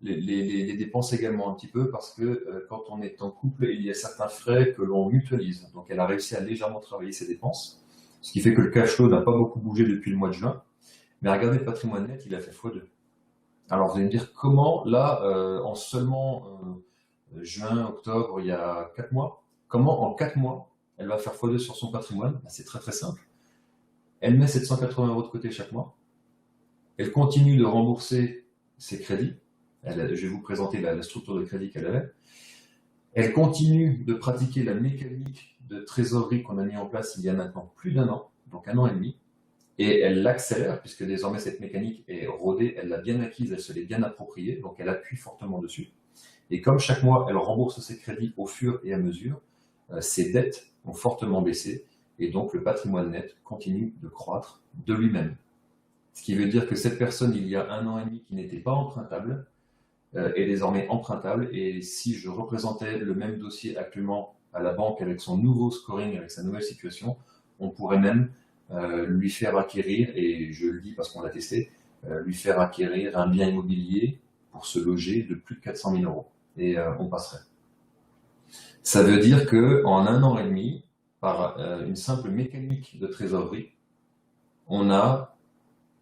les dépenses également un petit peu, parce que quand on est en couple, il y a certains frais que l'on mutualise. Donc elle a réussi à légèrement travailler ses dépenses, ce qui fait que le cash flow n'a pas beaucoup bougé depuis le mois de juin. Mais regardez le patrimoine net, il a fait x2. Alors vous allez me dire comment, là, en seulement juin, octobre, il y a 4 mois, comment en 4 mois, elle va faire x2 sur son patrimoine? C'est très très simple. Elle met 780 euros de côté chaque mois. Elle continue de rembourser ses crédits. Je vais vous présenter la structure de crédit qu'elle avait. Elle continue de pratiquer la mécanique de trésorerie qu'on a mis en place il y a maintenant plus d'1 an, donc 1 an et demi. Et elle l'accélère, puisque désormais cette mécanique est rodée, elle l'a bien acquise, elle se l'est bien appropriée, donc elle appuie fortement dessus. Et comme chaque mois, elle rembourse ses crédits au fur et à mesure, ses dettes ont fortement baissé, et donc le patrimoine net continue de croître de lui-même. Ce qui veut dire que cette personne, il y a 1 an et demi, qui n'était pas empruntable, est désormais empruntable, et si je représentais le même dossier actuellement à la banque avec son nouveau scoring, avec sa nouvelle situation, on pourrait même lui faire acquérir, et je le dis parce qu'on l'a testé, lui faire acquérir un bien immobilier pour se loger de plus de 400 000 euros, et on passerait. Ça veut dire qu'en 1 an et demi, par une simple mécanique de trésorerie, on a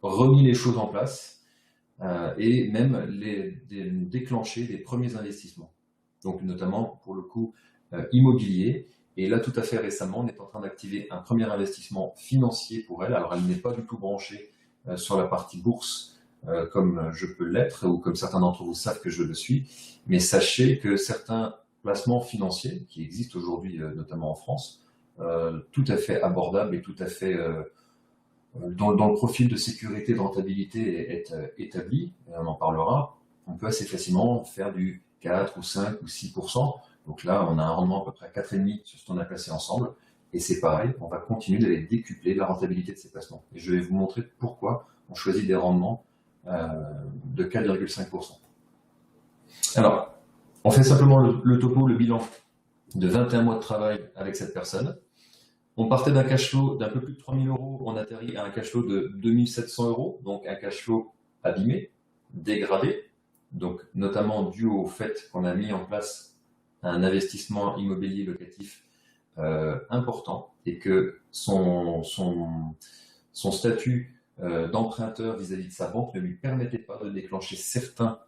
remis les choses en place, et même déclencher des premiers investissements. Donc notamment pour le coup immobilier. Et là, tout à fait récemment, on est en train d'activer un premier investissement financier pour elle. Alors elle n'est pas du tout branchée sur la partie bourse comme je peux l'être, ou comme certains d'entre vous savent que je le suis. Mais sachez que certains placements financiers qui existent aujourd'hui, notamment en France, tout à fait abordables et tout à fait dont le profil de sécurité, de rentabilité est établi, et on en parlera, on peut assez facilement faire du 4 ou 5 ou 6%. Donc là, on a un rendement à peu près 4,5 sur ce qu'on a placé ensemble. Et c'est pareil, on va continuer d'aller décupler la rentabilité de ces placements. Et je vais vous montrer pourquoi on choisit des rendements de 4,5%. Alors, on fait simplement le topo, le bilan de 21 mois de travail avec cette personne. On partait d'un cash flow d'un peu plus de 3 000 euros, on atterrit à un cash flow de 2 700 euros, donc un cash flow abîmé, dégradé, donc notamment dû au fait qu'on a mis en place un investissement immobilier locatif important, et que son statut d'emprunteur vis-à-vis de sa banque ne lui permettait pas de déclencher certains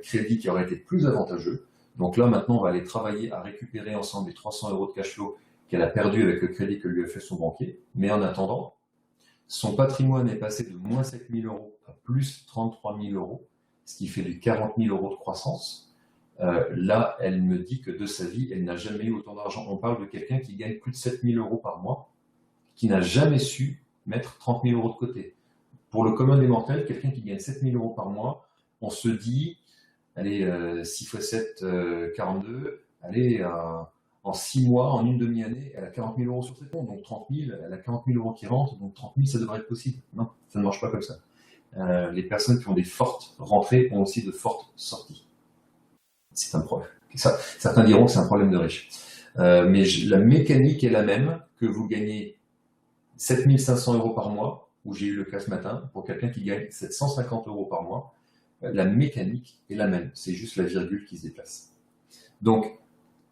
crédits qui auraient été plus avantageux. Donc là, maintenant, on va aller travailler à récupérer ensemble les 300 euros de cash flow qu'elle a perdu avec le crédit que lui a fait son banquier. Mais en attendant, son patrimoine est passé de moins 7 000 euros à plus 33 000 euros, ce qui fait du 40 000 euros de croissance. là, elle me dit que de sa vie, elle n'a jamais eu autant d'argent. On parle de quelqu'un qui gagne plus de 7 000 euros par mois, qui n'a jamais su mettre 30 000 euros de côté. Pour le commun des mortels, quelqu'un qui gagne 7 000 euros par mois, on se dit, allez, 6 x 7, 42, allez, en 6 mois, en une demi-année, elle a 40 000 euros sur ses comptes, donc 30 000, elle a 40 000 euros qui rentrent, donc 30 000, ça devrait être possible. Non, ça ne marche pas comme ça. Les personnes qui ont des fortes rentrées ont aussi de fortes sorties. C'est un problème. Certains diront que c'est un problème de riche. Mais la mécanique est la même, que vous gagnez 7 500 euros par mois, où j'ai eu le cas ce matin, pour quelqu'un qui gagne 750 euros par mois. La mécanique est la même, c'est juste la virgule qui se déplace. Donc,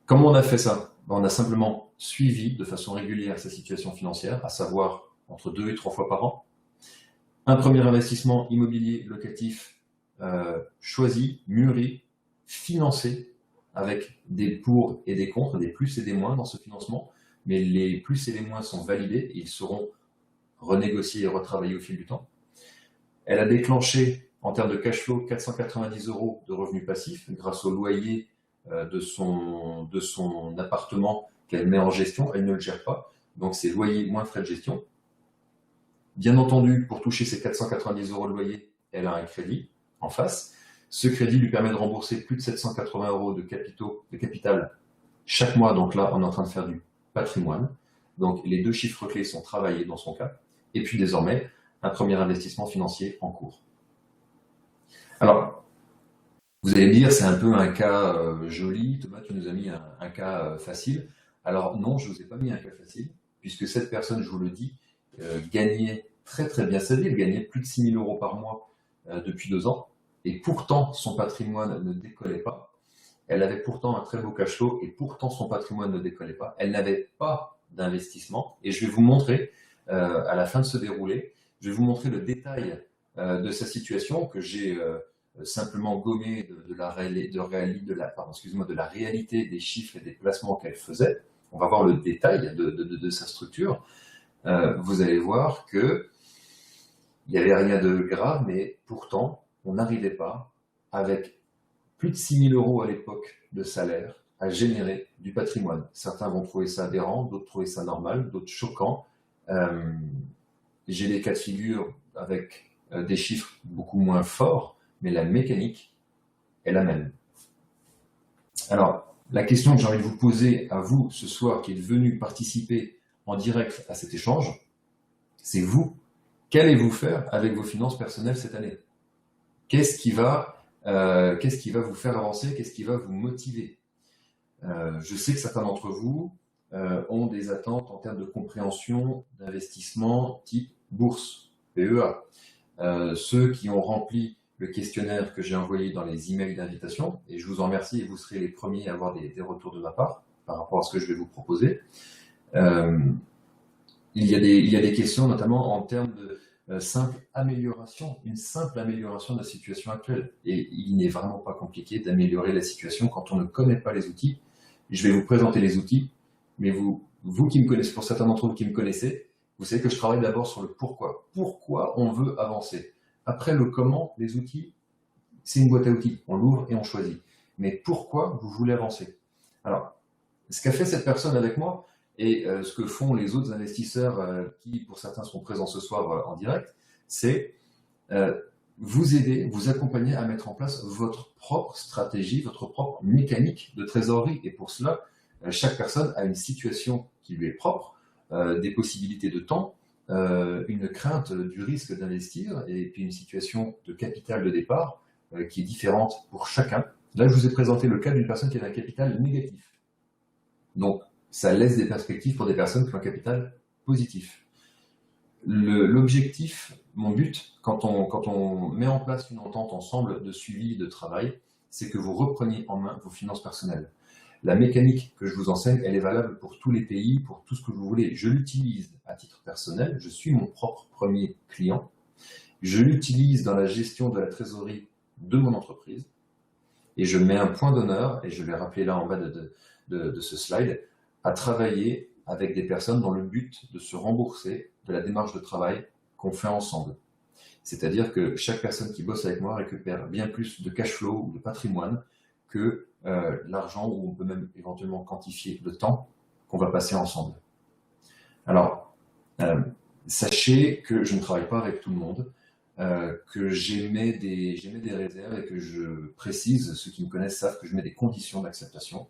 comment on a fait ça? On a simplement suivi de façon régulière sa situation financière, à savoir entre 2 et 3 fois par an. Un premier investissement immobilier locatif choisi, mûri, financé, avec des pour et des contre, des plus et des moins dans ce financement, mais les plus et les moins sont validés, et ils seront renégociés et retravaillés au fil du temps. Elle a déclenché, en termes de cash flow, 490 euros de revenus passifs grâce au loyer de son appartement qu'elle met en gestion. Elle ne le gère pas, donc c'est loyer moins frais de gestion. Bien entendu, pour toucher ces 490 euros de loyer, elle a un crédit en face. Ce crédit lui permet de rembourser plus de 780 euros de capital chaque mois. Donc là, on est en train de faire du patrimoine. Donc les deux chiffres clés sont travaillés dans son cas. Et puis désormais, un premier investissement financier en cours. Alors, vous allez me dire, c'est un peu un cas joli. Thomas, tu nous as mis un cas facile. Alors non, je ne vous ai pas mis un cas facile, puisque cette personne, je vous le dis, gagnait très très bien sa vie. Elle gagnait plus de 6 000 euros par mois depuis 2 ans. Et pourtant, son patrimoine ne décollait pas. Elle avait pourtant un très beau cash flow et pourtant son patrimoine ne décollait pas. Elle n'avait pas d'investissement. Et je vais vous montrer, à la fin de ce déroulé, je vais vous montrer le détail de sa situation que j'ai simplement gommé de la réalité des chiffres et des placements qu'elle faisait. On va voir le détail de sa structure. Vous allez voir que il n'y avait rien de grave, mais pourtant, on n'arrivait pas, avec plus de 6 000 euros à l'époque de salaire, à générer du patrimoine. Certains vont trouver ça aberrant, d'autres trouver ça normal, d'autres choquant. J'ai des cas de figure avec des chiffres beaucoup moins forts, mais la mécanique est la même. Alors, la question que j'ai envie de vous poser à vous ce soir, qui êtes venu participer en direct à cet échange, c'est vous, qu'allez-vous faire avec vos finances personnelles cette année? Qu'est-ce qui va vous faire avancer? Qu'est-ce qui va vous motiver? Je sais que certains d'entre vous ont des attentes en termes de compréhension d'investissement type bourse, PEA. Ceux qui ont rempli le questionnaire que j'ai envoyé dans les emails d'invitation, et je vous en remercie, et vous serez les premiers à avoir des retours de ma part par rapport à ce que je vais vous proposer. Il y a des questions, notamment en termes de une simple amélioration de la situation actuelle. Et il n'est vraiment pas compliqué d'améliorer la situation quand on ne connaît pas les outils. Je vais vous présenter les outils, mais vous qui me connaissez, pour certains d'entre vous qui me connaissez, vous savez que je travaille d'abord sur le pourquoi. Pourquoi on veut avancer? Après le comment, les outils, c'est une boîte à outils. On l'ouvre et on choisit. Mais pourquoi vous voulez avancer? Alors, ce qu'a fait cette personne avec moi, et ce que font les autres investisseurs qui, pour certains, sont présents ce soir en direct, c'est vous aider, vous accompagner à mettre en place votre propre stratégie, votre propre mécanique de trésorerie. Et pour cela, chaque personne a une situation qui lui est propre, des possibilités de temps, une crainte du risque d'investir, et puis une situation de capital de départ qui est différente pour chacun. Là, je vous ai présenté le cas d'une personne qui avait un capital négatif. Donc, ça laisse des perspectives pour des personnes qui ont un capital positif. L'objectif, mon but, quand on met en place une entente ensemble de suivi de travail, c'est que vous repreniez en main vos finances personnelles. La mécanique que je vous enseigne, elle est valable pour tous les pays, pour tout ce que vous voulez. Je l'utilise à titre personnel, je suis mon propre premier client. Je l'utilise dans la gestion de la trésorerie de mon entreprise. Et je mets un point d'honneur, et je vais rappeler là en bas de ce slide, à travailler avec des personnes dans le but de se rembourser de la démarche de travail qu'on fait ensemble. C'est-à-dire que chaque personne qui bosse avec moi récupère bien plus de cash flow ou de patrimoine que l'argent, ou on peut même éventuellement quantifier le temps qu'on va passer ensemble. Alors, sachez que je ne travaille pas avec tout le monde, que j'émets des réserves et que je précise, ceux qui me connaissent savent que je mets des conditions d'acceptation.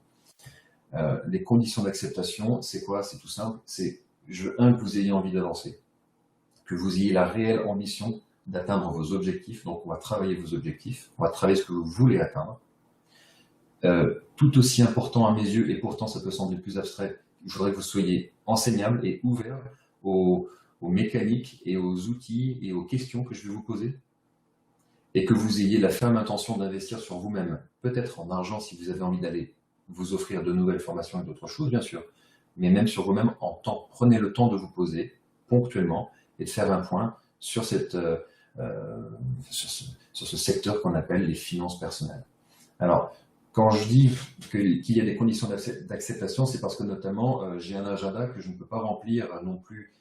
Les conditions d'acceptation, c'est quoi? C'est tout simple, c'est je veux que vous ayez envie d'avancer, que vous ayez la réelle ambition d'atteindre vos objectifs. Donc on va travailler vos objectifs, on va travailler ce que vous voulez atteindre. Tout aussi important à mes yeux, et pourtant ça peut sembler plus abstrait, je voudrais que vous soyez enseignable et ouvert aux mécaniques et aux outils et aux questions que je vais vous poser, et que vous ayez la ferme intention d'investir sur vous-même, peut-être en argent si vous avez envie d'aller vous offrir de nouvelles formations et d'autres choses, bien sûr, mais même sur vous-même en temps. Prenez le temps de vous poser ponctuellement et de faire un point sur, sur ce secteur qu'on appelle les finances personnelles. Alors, quand je dis qu'il y a des conditions d'acceptation, c'est parce que notamment j'ai un agenda que je ne peux pas remplir non plus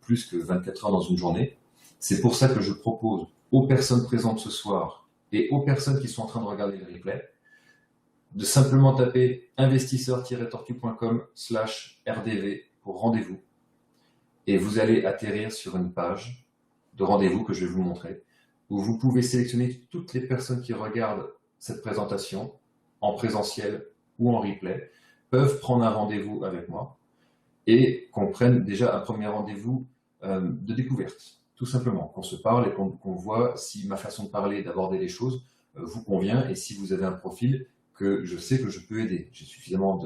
plus que 24 heures dans une journée. C'est pour ça que je propose aux personnes présentes ce soir et aux personnes qui sont en train de regarder le replay de simplement taper investisseur-tortue.com/RDV pour rendez-vous, et vous allez atterrir sur une page de rendez-vous que je vais vous montrer, où vous pouvez sélectionner toutes les personnes qui regardent cette présentation en présentiel ou en replay, peuvent prendre un rendez-vous avec moi et qu'on prenne déjà un premier rendez-vous de découverte, tout simplement, qu'on se parle et qu'on voit si ma façon de parler, d'aborder les choses vous convient, et si vous avez un profil que je sais que je peux aider. J'ai suffisamment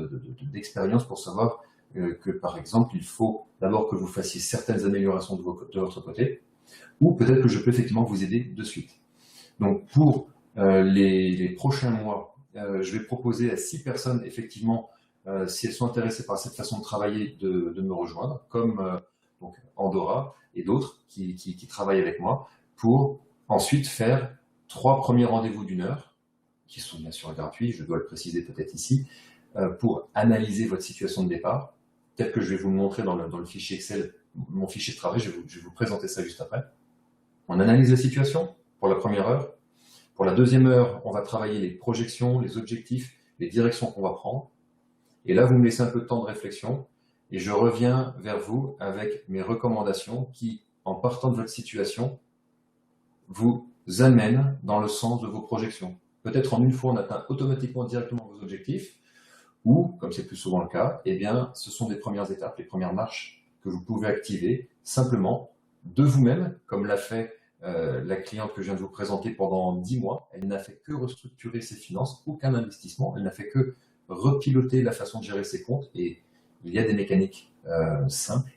d'expérience pour savoir que, par exemple, il faut d'abord que vous fassiez certaines améliorations de votre côté, ou peut-être que je peux effectivement vous aider de suite. Donc, pour les prochains mois, je vais proposer à 6 personnes, effectivement, si elles sont intéressées par cette façon de travailler, de me rejoindre, comme donc Andorra et d'autres qui travaillent avec moi, pour ensuite faire 3 premiers rendez-vous d'1 heure, qui sont bien sûr gratuits, je dois le préciser peut-être ici, pour analyser votre situation de départ, tel que je vais vous le montrer dans le fichier Excel, mon fichier de travail, je vais vous présenter ça juste après. On analyse la situation pour la première heure. Pour la deuxième heure, on va travailler les projections, les objectifs, les directions qu'on va prendre. Et là, vous me laissez un peu de temps de réflexion et je reviens vers vous avec mes recommandations qui, en partant de votre situation, vous amènent dans le sens de vos projections. Peut-être en une fois, on atteint automatiquement directement vos objectifs, ou, comme c'est plus souvent le cas, eh bien, ce sont des premières étapes, les premières marches que vous pouvez activer simplement de vous-même, comme l'a fait la cliente que je viens de vous présenter pendant 10 mois. Elle n'a fait que restructurer ses finances, aucun investissement, elle n'a fait que repiloter la façon de gérer ses comptes, et il y a des mécaniques simples.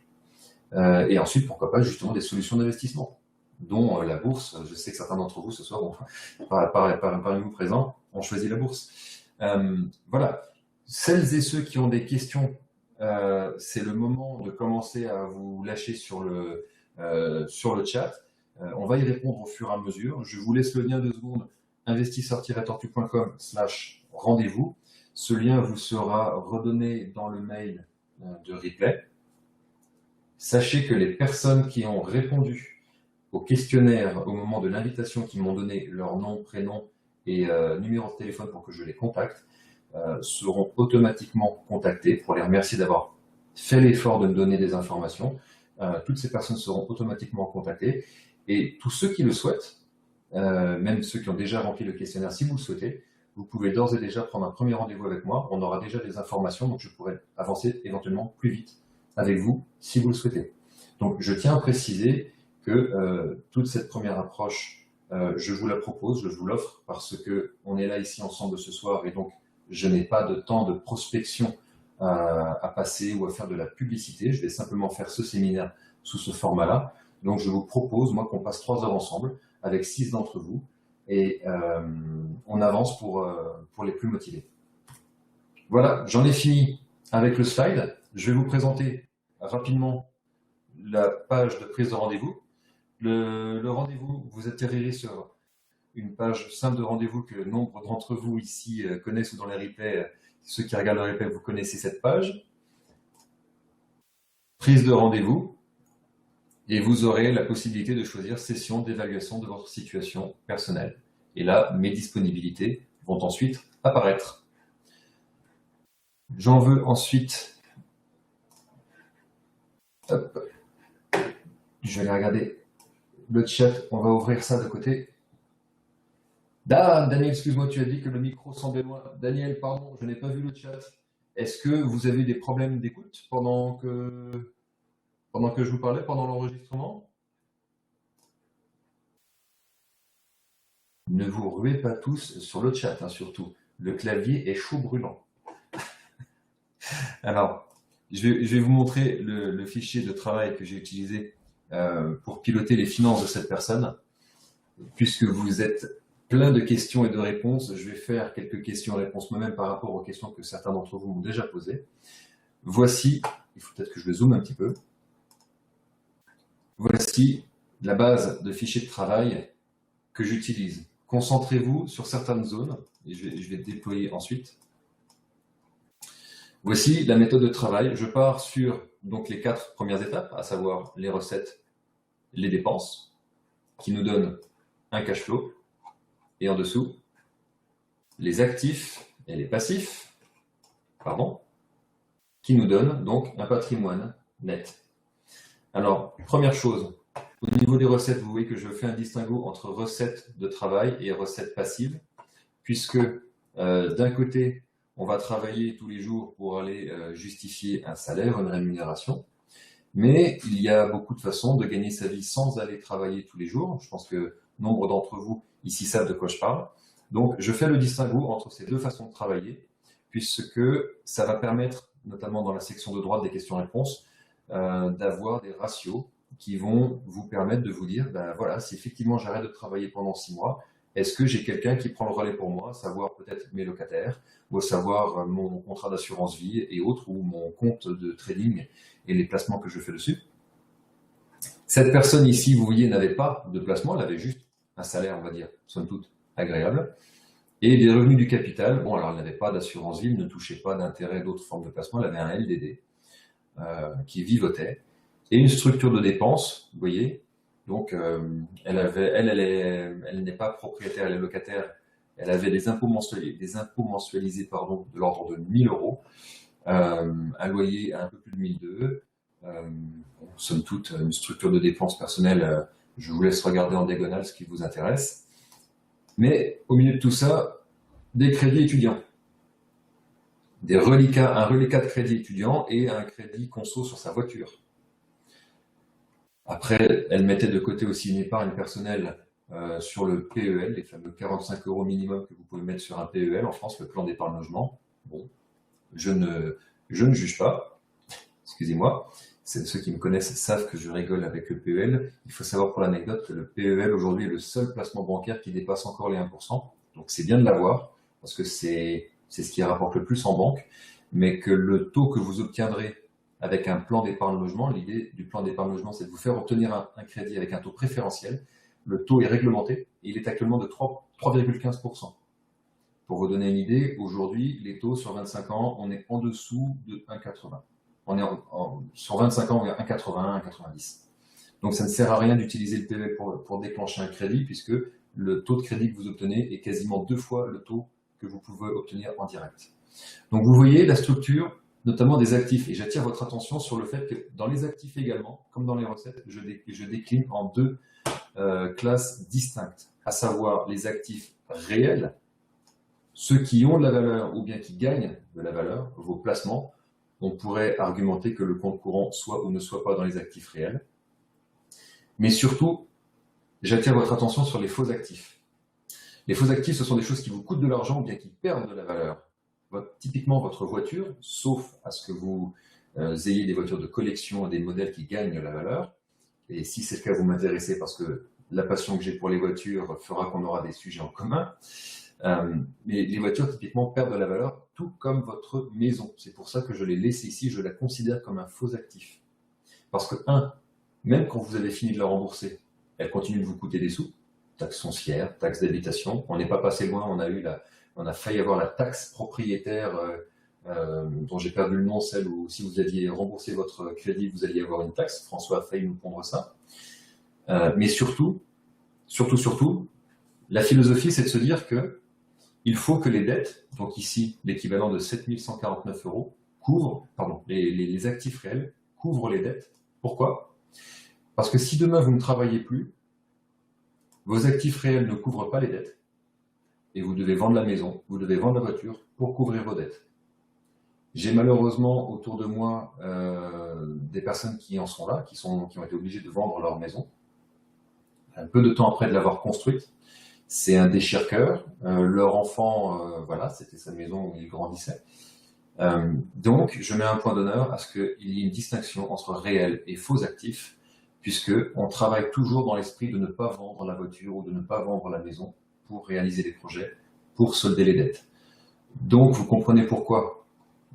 Et ensuite, pourquoi pas, justement, des solutions d'investissement, dont la bourse. Je sais que certains d'entre vous, ce soir, parmi vous présents, ont choisi la bourse. Voilà. Celles et ceux qui ont des questions, c'est le moment de commencer à vous lâcher sur le chat. On va y répondre au fur et à mesure. Je vous laisse le lien 2 secondes, investisseur-tortue.com/rendez-vous. Ce lien vous sera redonné dans le mail de replay. Sachez que les personnes qui ont répondu au questionnaire au moment de l'invitation, qui m'ont donné leur nom, prénom et numéro de téléphone pour que je les contacte, seront automatiquement contactées pour les remercier d'avoir fait l'effort de me donner des informations. Toutes ces personnes seront automatiquement contactées, et tous ceux qui le souhaitent, même ceux qui ont déjà rempli le questionnaire, si vous le souhaitez, vous pouvez d'ores et déjà prendre un premier rendez-vous avec moi. On aura déjà des informations, donc je pourrai avancer éventuellement plus vite avec vous si vous le souhaitez. Donc je tiens à préciser que toute cette première approche, je vous la propose, je vous l'offre, parce qu'on est là ici ensemble ce soir, et donc je n'ai pas de temps de prospection à passer ou à faire de la publicité. Je vais simplement faire ce séminaire sous ce format-là. Donc je vous propose, moi, qu'on passe 3 heures ensemble avec 6 d'entre vous, et on avance pour les plus motivés. Voilà, j'en ai fini avec le slide. Je vais vous présenter rapidement la page de prise de rendez-vous. Le rendez-vous, vous atterrirez sur une page simple de rendez-vous que nombre d'entre vous ici connaissent, ou dans les replays, ceux qui regardent le replay, vous connaissez cette page. Prise de rendez-vous, et vous aurez la possibilité de choisir session d'évaluation de votre situation personnelle. Et là, mes disponibilités vont ensuite apparaître. J'en veux ensuite. Hop. Je vais aller regarder le chat. On va ouvrir ça de côté. Daniel, excuse-moi, tu as dit que le micro semblait loin. Daniel, pardon, je n'ai pas vu le chat. Est-ce que vous avez des problèmes d'écoute pendant que je vous parlais, pendant l'enregistrement? Ne vous ruez pas tous sur le chat, hein, surtout. Le clavier est chaud brûlant. Alors, je vais vous montrer le fichier de travail que j'ai utilisé pour piloter les finances de cette personne. Puisque vous êtes plein de questions et de réponses, je vais faire quelques questions-réponses moi-même par rapport aux questions que certains d'entre vous m'ont déjà posées. Voici, il faut peut-être que je le zoome un petit peu. Voici la base de fichier de travail que j'utilise. Concentrez-vous sur certaines zones, et je vais déployer ensuite. Voici la méthode de travail. Je pars sur donc, les 4 premières étapes, à savoir les recettes, les dépenses, qui nous donnent un cash flow, et en dessous, les actifs et les passifs, qui nous donnent donc un patrimoine net. Alors, première chose, au niveau des recettes, vous voyez que je fais un distinguo entre recettes de travail et recettes passives, puisque d'un côté, on va travailler tous les jours pour aller justifier un salaire, une rémunération, mais il y a beaucoup de façons de gagner sa vie sans aller travailler tous les jours. Je pense que nombre d'entre vous ici savent de quoi je parle. Donc, je fais le distinguo entre ces deux façons de travailler, puisque ça va permettre, notamment dans la section de droite des questions-réponses, d'avoir des ratios qui vont vous permettre de vous dire, ben voilà, si effectivement j'arrête de travailler pendant 6 mois, est-ce que j'ai quelqu'un qui prend le relais pour moi, à savoir peut-être mes locataires, ou à savoir mon contrat d'assurance vie et autres, ou mon compte de trading et les placements que je fais dessus. Cette personne ici, vous voyez, n'avait pas de placement, elle avait juste un salaire, on va dire, somme toute, agréable. Et les revenus du capital, bon, alors elle n'avait pas d'assurance vie, elle ne touchait pas d'intérêt d'autres formes de placement, elle avait un LDD qui vivotait. Et une structure de dépenses, vous voyez, donc elle n'est pas propriétaire, elle est locataire, elle avait des impôts mensualisés de l'ordre de 1 000 euros, un loyer à un peu plus de 1 200, somme toute, une structure de dépenses personnelles, je vous laisse regarder en diagonale ce qui vous intéresse. Mais au milieu de tout ça, des crédits étudiants, un reliquat de crédit étudiant et un crédit conso sur sa voiture. Après, elle mettait de côté aussi une épargne personnelle sur le PEL, les fameux 45 € minimum que vous pouvez mettre sur un PEL en France, le plan d'épargne logement. Bon, je ne juge pas, excusez-moi. Ceux qui me connaissent savent que je rigole avec le PEL. Il faut savoir pour l'anecdote que le PEL aujourd'hui est le seul placement bancaire qui dépasse encore les 1%. Donc c'est bien de l'avoir parce que c'est ce qui rapporte le plus en banque, mais que le taux que vous obtiendrez avec un plan d'épargne logement, l'idée du plan d'épargne logement, c'est de vous faire obtenir un crédit avec un taux préférentiel. Le taux est réglementé et il est actuellement de 3,15%. Pour vous donner une idée, aujourd'hui, les taux sur 25 ans, on est en dessous de 1,80. On est sur 25 ans, on est à 1,80, 1,90. Donc ça ne sert à rien d'utiliser le PEL pour déclencher un crédit, puisque le taux de crédit que vous obtenez est quasiment 2 fois le taux que vous pouvez obtenir en direct. Donc vous voyez la structure, notamment des actifs, et j'attire votre attention sur le fait que dans les actifs également, comme dans les recettes, je décline en 2 classes distinctes, à savoir les actifs réels, ceux qui ont de la valeur ou bien qui gagnent de la valeur, vos placements. On pourrait argumenter que le compte courant soit ou ne soit pas dans les actifs réels. Mais surtout, j'attire votre attention sur les faux actifs. Les faux actifs, ce sont des choses qui vous coûtent de l'argent ou bien qui perdent de la valeur. Typiquement, votre voiture, sauf à ce que vous ayez des voitures de collection et des modèles qui gagnent de la valeur. Et si c'est le cas, vous m'intéressez parce que la passion que j'ai pour les voitures fera qu'on aura des sujets en commun. Mais les voitures, typiquement, perdent de la valeur, tout comme votre maison. C'est pour ça que je l'ai laissée ici, je la considère comme un faux actif. Parce que, même quand vous avez fini de la rembourser, elle continue de vous coûter des sous. Taxe foncière, taxe d'habitation. On n'est pas passé loin, on a failli avoir la taxe propriétaire, dont j'ai perdu le nom, celle où si vous aviez remboursé votre crédit, vous alliez avoir une taxe. François a failli nous pondre ça. Mais surtout, la philosophie, c'est de se dire que il faut que les dettes, donc ici l'équivalent de 7 149 euros, couvrent, pardon, les actifs réels couvrent les dettes. Pourquoi? Parce que si demain vous ne travaillez plus, vos actifs réels ne couvrent pas les dettes et vous devez vendre la maison, vous devez vendre la voiture pour couvrir vos dettes. J'ai malheureusement autour de moi des personnes qui en sont là, qui ont été obligées de vendre leur maison, un peu de temps après de l'avoir construite. C'est un déchire-cœur. Leur enfant, voilà, c'était sa maison où il grandissait. Donc, je mets un point d'honneur à ce qu'il y ait une distinction entre réel et faux actifs, puisqu'on travaille toujours dans l'esprit de ne pas vendre la voiture ou de ne pas vendre la maison pour réaliser des projets, pour solder les dettes. Donc, vous comprenez pourquoi,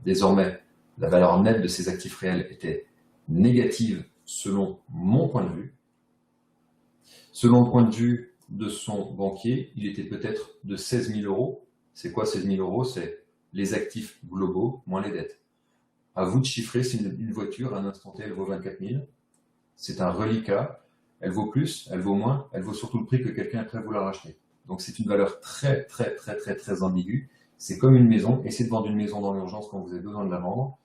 désormais, la valeur nette de ces actifs réels était négative selon mon point de vue. Selon le point de vue de son banquier, il était peut-être de 16 000 euros. C'est quoi 16 000 euros? C'est les actifs globaux moins les dettes. À vous de chiffrer si une voiture, à un instant T, elle vaut 24 000. C'est un reliquat. Elle vaut plus, elle vaut moins, elle vaut surtout le prix que quelqu'un est prêt à vouloir acheter. Donc c'est une valeur très, très, très, très, très ambiguë. C'est comme une maison. Essayez de vendre une maison dans l'urgence quand vous avez besoin de la vendre.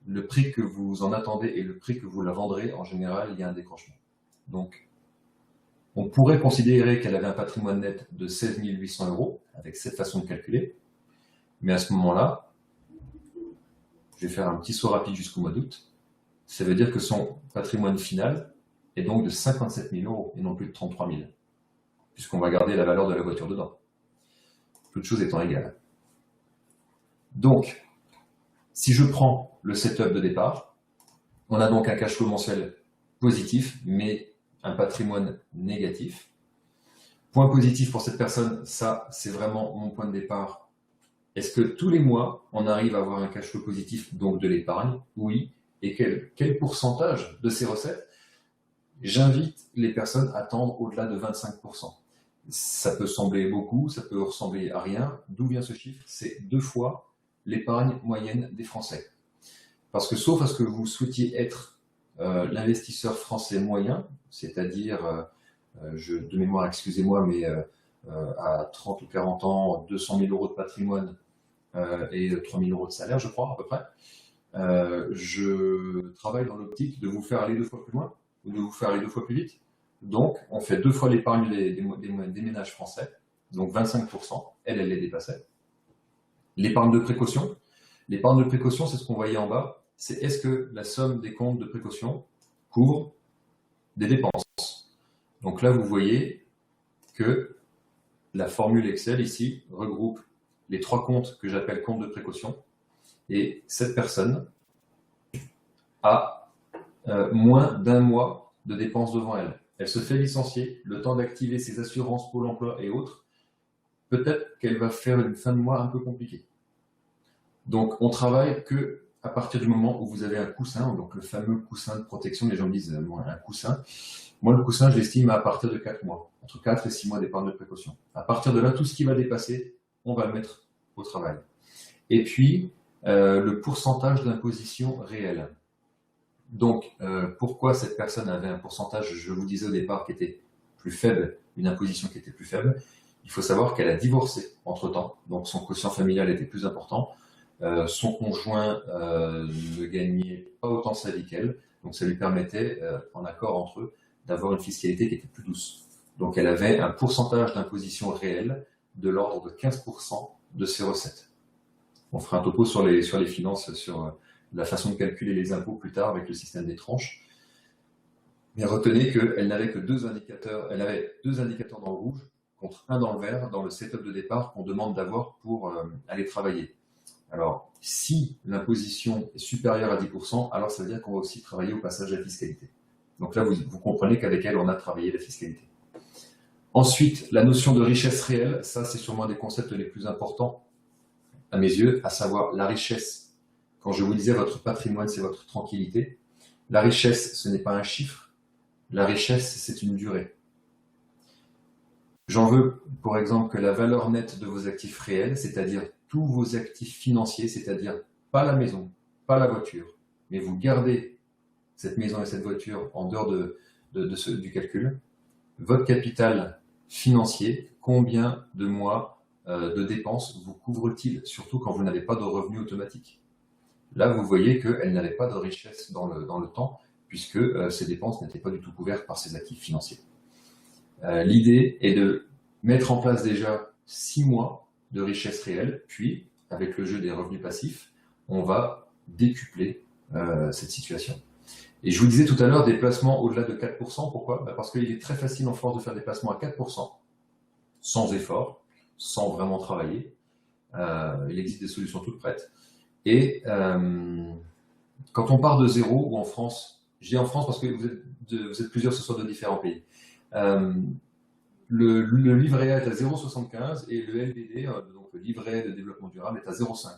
Le prix que vous en attendez et le prix que vous la vendrez, en général, il y a un décrochement. Donc, on pourrait considérer qu'elle avait un patrimoine net de 16 800 euros avec cette façon de calculer. Mais à ce moment-là, je vais faire un petit saut rapide jusqu'au mois d'août. Ça veut dire que son patrimoine final est donc de 57 000 euros et non plus de 33 000, puisqu'on va garder la valeur de la voiture dedans, toutes choses étant égales. Donc, si je prends le setup de départ, on a donc un cash flow mensuel positif, mais un patrimoine négatif. Point positif pour cette personne, ça c'est vraiment mon point de départ. Est-ce que tous les mois, on arrive à avoir un cash flow positif, donc de l'épargne? Oui. Et quel pourcentage de ces recettes? J'invite les personnes à tendre au-delà de 25%. Ça peut sembler beaucoup, ça peut ressembler à rien. D'où vient ce chiffre? C'est 2 fois l'épargne moyenne des Français. Parce que sauf à ce que vous souhaitiez être l'investisseur français moyen, c'est-à-dire, de mémoire, excusez-moi, mais à 30 ou 40 ans, 200 000 euros de patrimoine et 3 000 euros de salaire, je crois, à peu près. Je travaille dans l'optique de vous faire aller 2 fois plus loin ou de vous faire aller 2 fois plus vite. Donc, on fait 2 fois l'épargne des ménages français, donc 25%, elle les dépassait. L'épargne de précaution. L'épargne de précaution, c'est ce qu'on voyait en bas. C'est est-ce que la somme des comptes de précaution couvre des dépenses. Donc là, vous voyez que la formule Excel ici regroupe les 3 comptes que j'appelle comptes de précaution. Et cette personne a moins d'1 mois de dépenses devant elle. Elle se fait licencier, le temps d'activer ses assurances Pôle emploi et autres. Peut-être qu'elle va faire une fin de mois un peu compliquée. Donc, on travaille que à partir du moment où vous avez un coussin, donc le fameux coussin de protection, les gens me disent un coussin. Moi, le coussin, je l'estime à partir de 4 mois, entre 4 et 6 mois d'épargne de précaution. À partir de là, tout ce qui va dépasser, on va le mettre au travail. Et puis, le pourcentage d'imposition réelle. Donc, pourquoi cette personne avait un pourcentage, je vous disais au départ, qui était plus faible, une imposition qui était plus faible? Il faut savoir qu'elle a divorcé entre-temps, donc son quotient familial était plus important. Son conjoint ne gagnait pas autant sa vie qu'elle, donc ça lui permettait, en accord entre eux, d'avoir une fiscalité qui était plus douce. Donc elle avait un pourcentage d'imposition réelle de l'ordre de 15% de ses recettes. On fera un topo sur les finances, sur la façon de calculer les impôts plus tard avec le système des tranches. Mais retenez qu'elle n'avait que 2 indicateurs, elle avait 2 indicateurs dans le rouge contre 1 dans le vert dans le setup de départ qu'on demande d'avoir pour aller travailler. Alors, si l'imposition est supérieure à 10%, alors ça veut dire qu'on va aussi travailler au passage de la fiscalité. Donc là, vous comprenez qu'avec elle, on a travaillé la fiscalité. Ensuite, la notion de richesse réelle, ça c'est sûrement un des concepts les plus importants à mes yeux, à savoir la richesse. Quand je vous disais votre patrimoine, c'est votre tranquillité. La richesse, ce n'est pas un chiffre. La richesse, c'est une durée. J'en veux, pour exemple, que la valeur nette de vos actifs réels, c'est-à-dire tous vos actifs financiers, c'est-à-dire pas la maison, pas la voiture, mais vous gardez cette maison et cette voiture en dehors du calcul, votre capital financier, combien de mois de dépenses vous couvre-t-il, surtout quand vous n'avez pas de revenus automatiques? Là, vous voyez qu'elle n'avait pas de richesse dans le temps, puisque ces dépenses n'étaient pas du tout couvertes par ses actifs financiers. L'idée est de mettre en place déjà 6 mois de richesse réelle, puis, avec le jeu des revenus passifs, on va décupler cette situation. Et je vous disais tout à l'heure des placements au-delà de 4%, pourquoi? Parce qu'il est très facile en France de faire des placements à 4%, sans effort, sans vraiment travailler. Il existe des solutions toutes prêtes. Et quand on part de zéro, ou en France, je dis en France parce que vous êtes plusieurs, ce sont de différents pays, le livret A est à 0,75 et le LDD, donc le livret de développement durable, est à 0,5.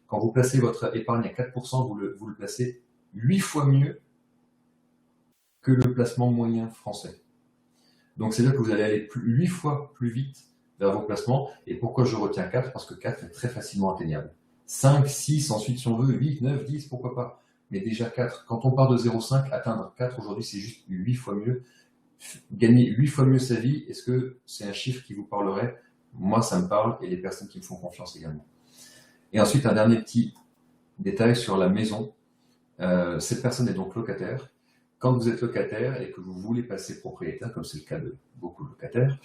Quand vous placez votre épargne à 4%, vous le placez 8 fois mieux que le placement moyen français. Donc c'est-à-dire que vous allez aller 8 fois plus vite vers vos placements. Et pourquoi je retiens 4? Parce que 4 est très facilement atteignable. 5, 6, ensuite si on veut, 8, 9, 10, pourquoi pas. Mais déjà 4. Quand on part de 0,5, atteindre 4 aujourd'hui, c'est juste 8 fois mieux. Gagner 8 fois mieux sa vie, est-ce que c'est un chiffre qui vous parlerait? Moi, ça me parle, et les personnes qui me font confiance également. Et ensuite, un dernier petit détail sur la maison. Cette personne est donc locataire. Quand vous êtes locataire et que vous voulez passer propriétaire, comme c'est le cas de beaucoup de locataires,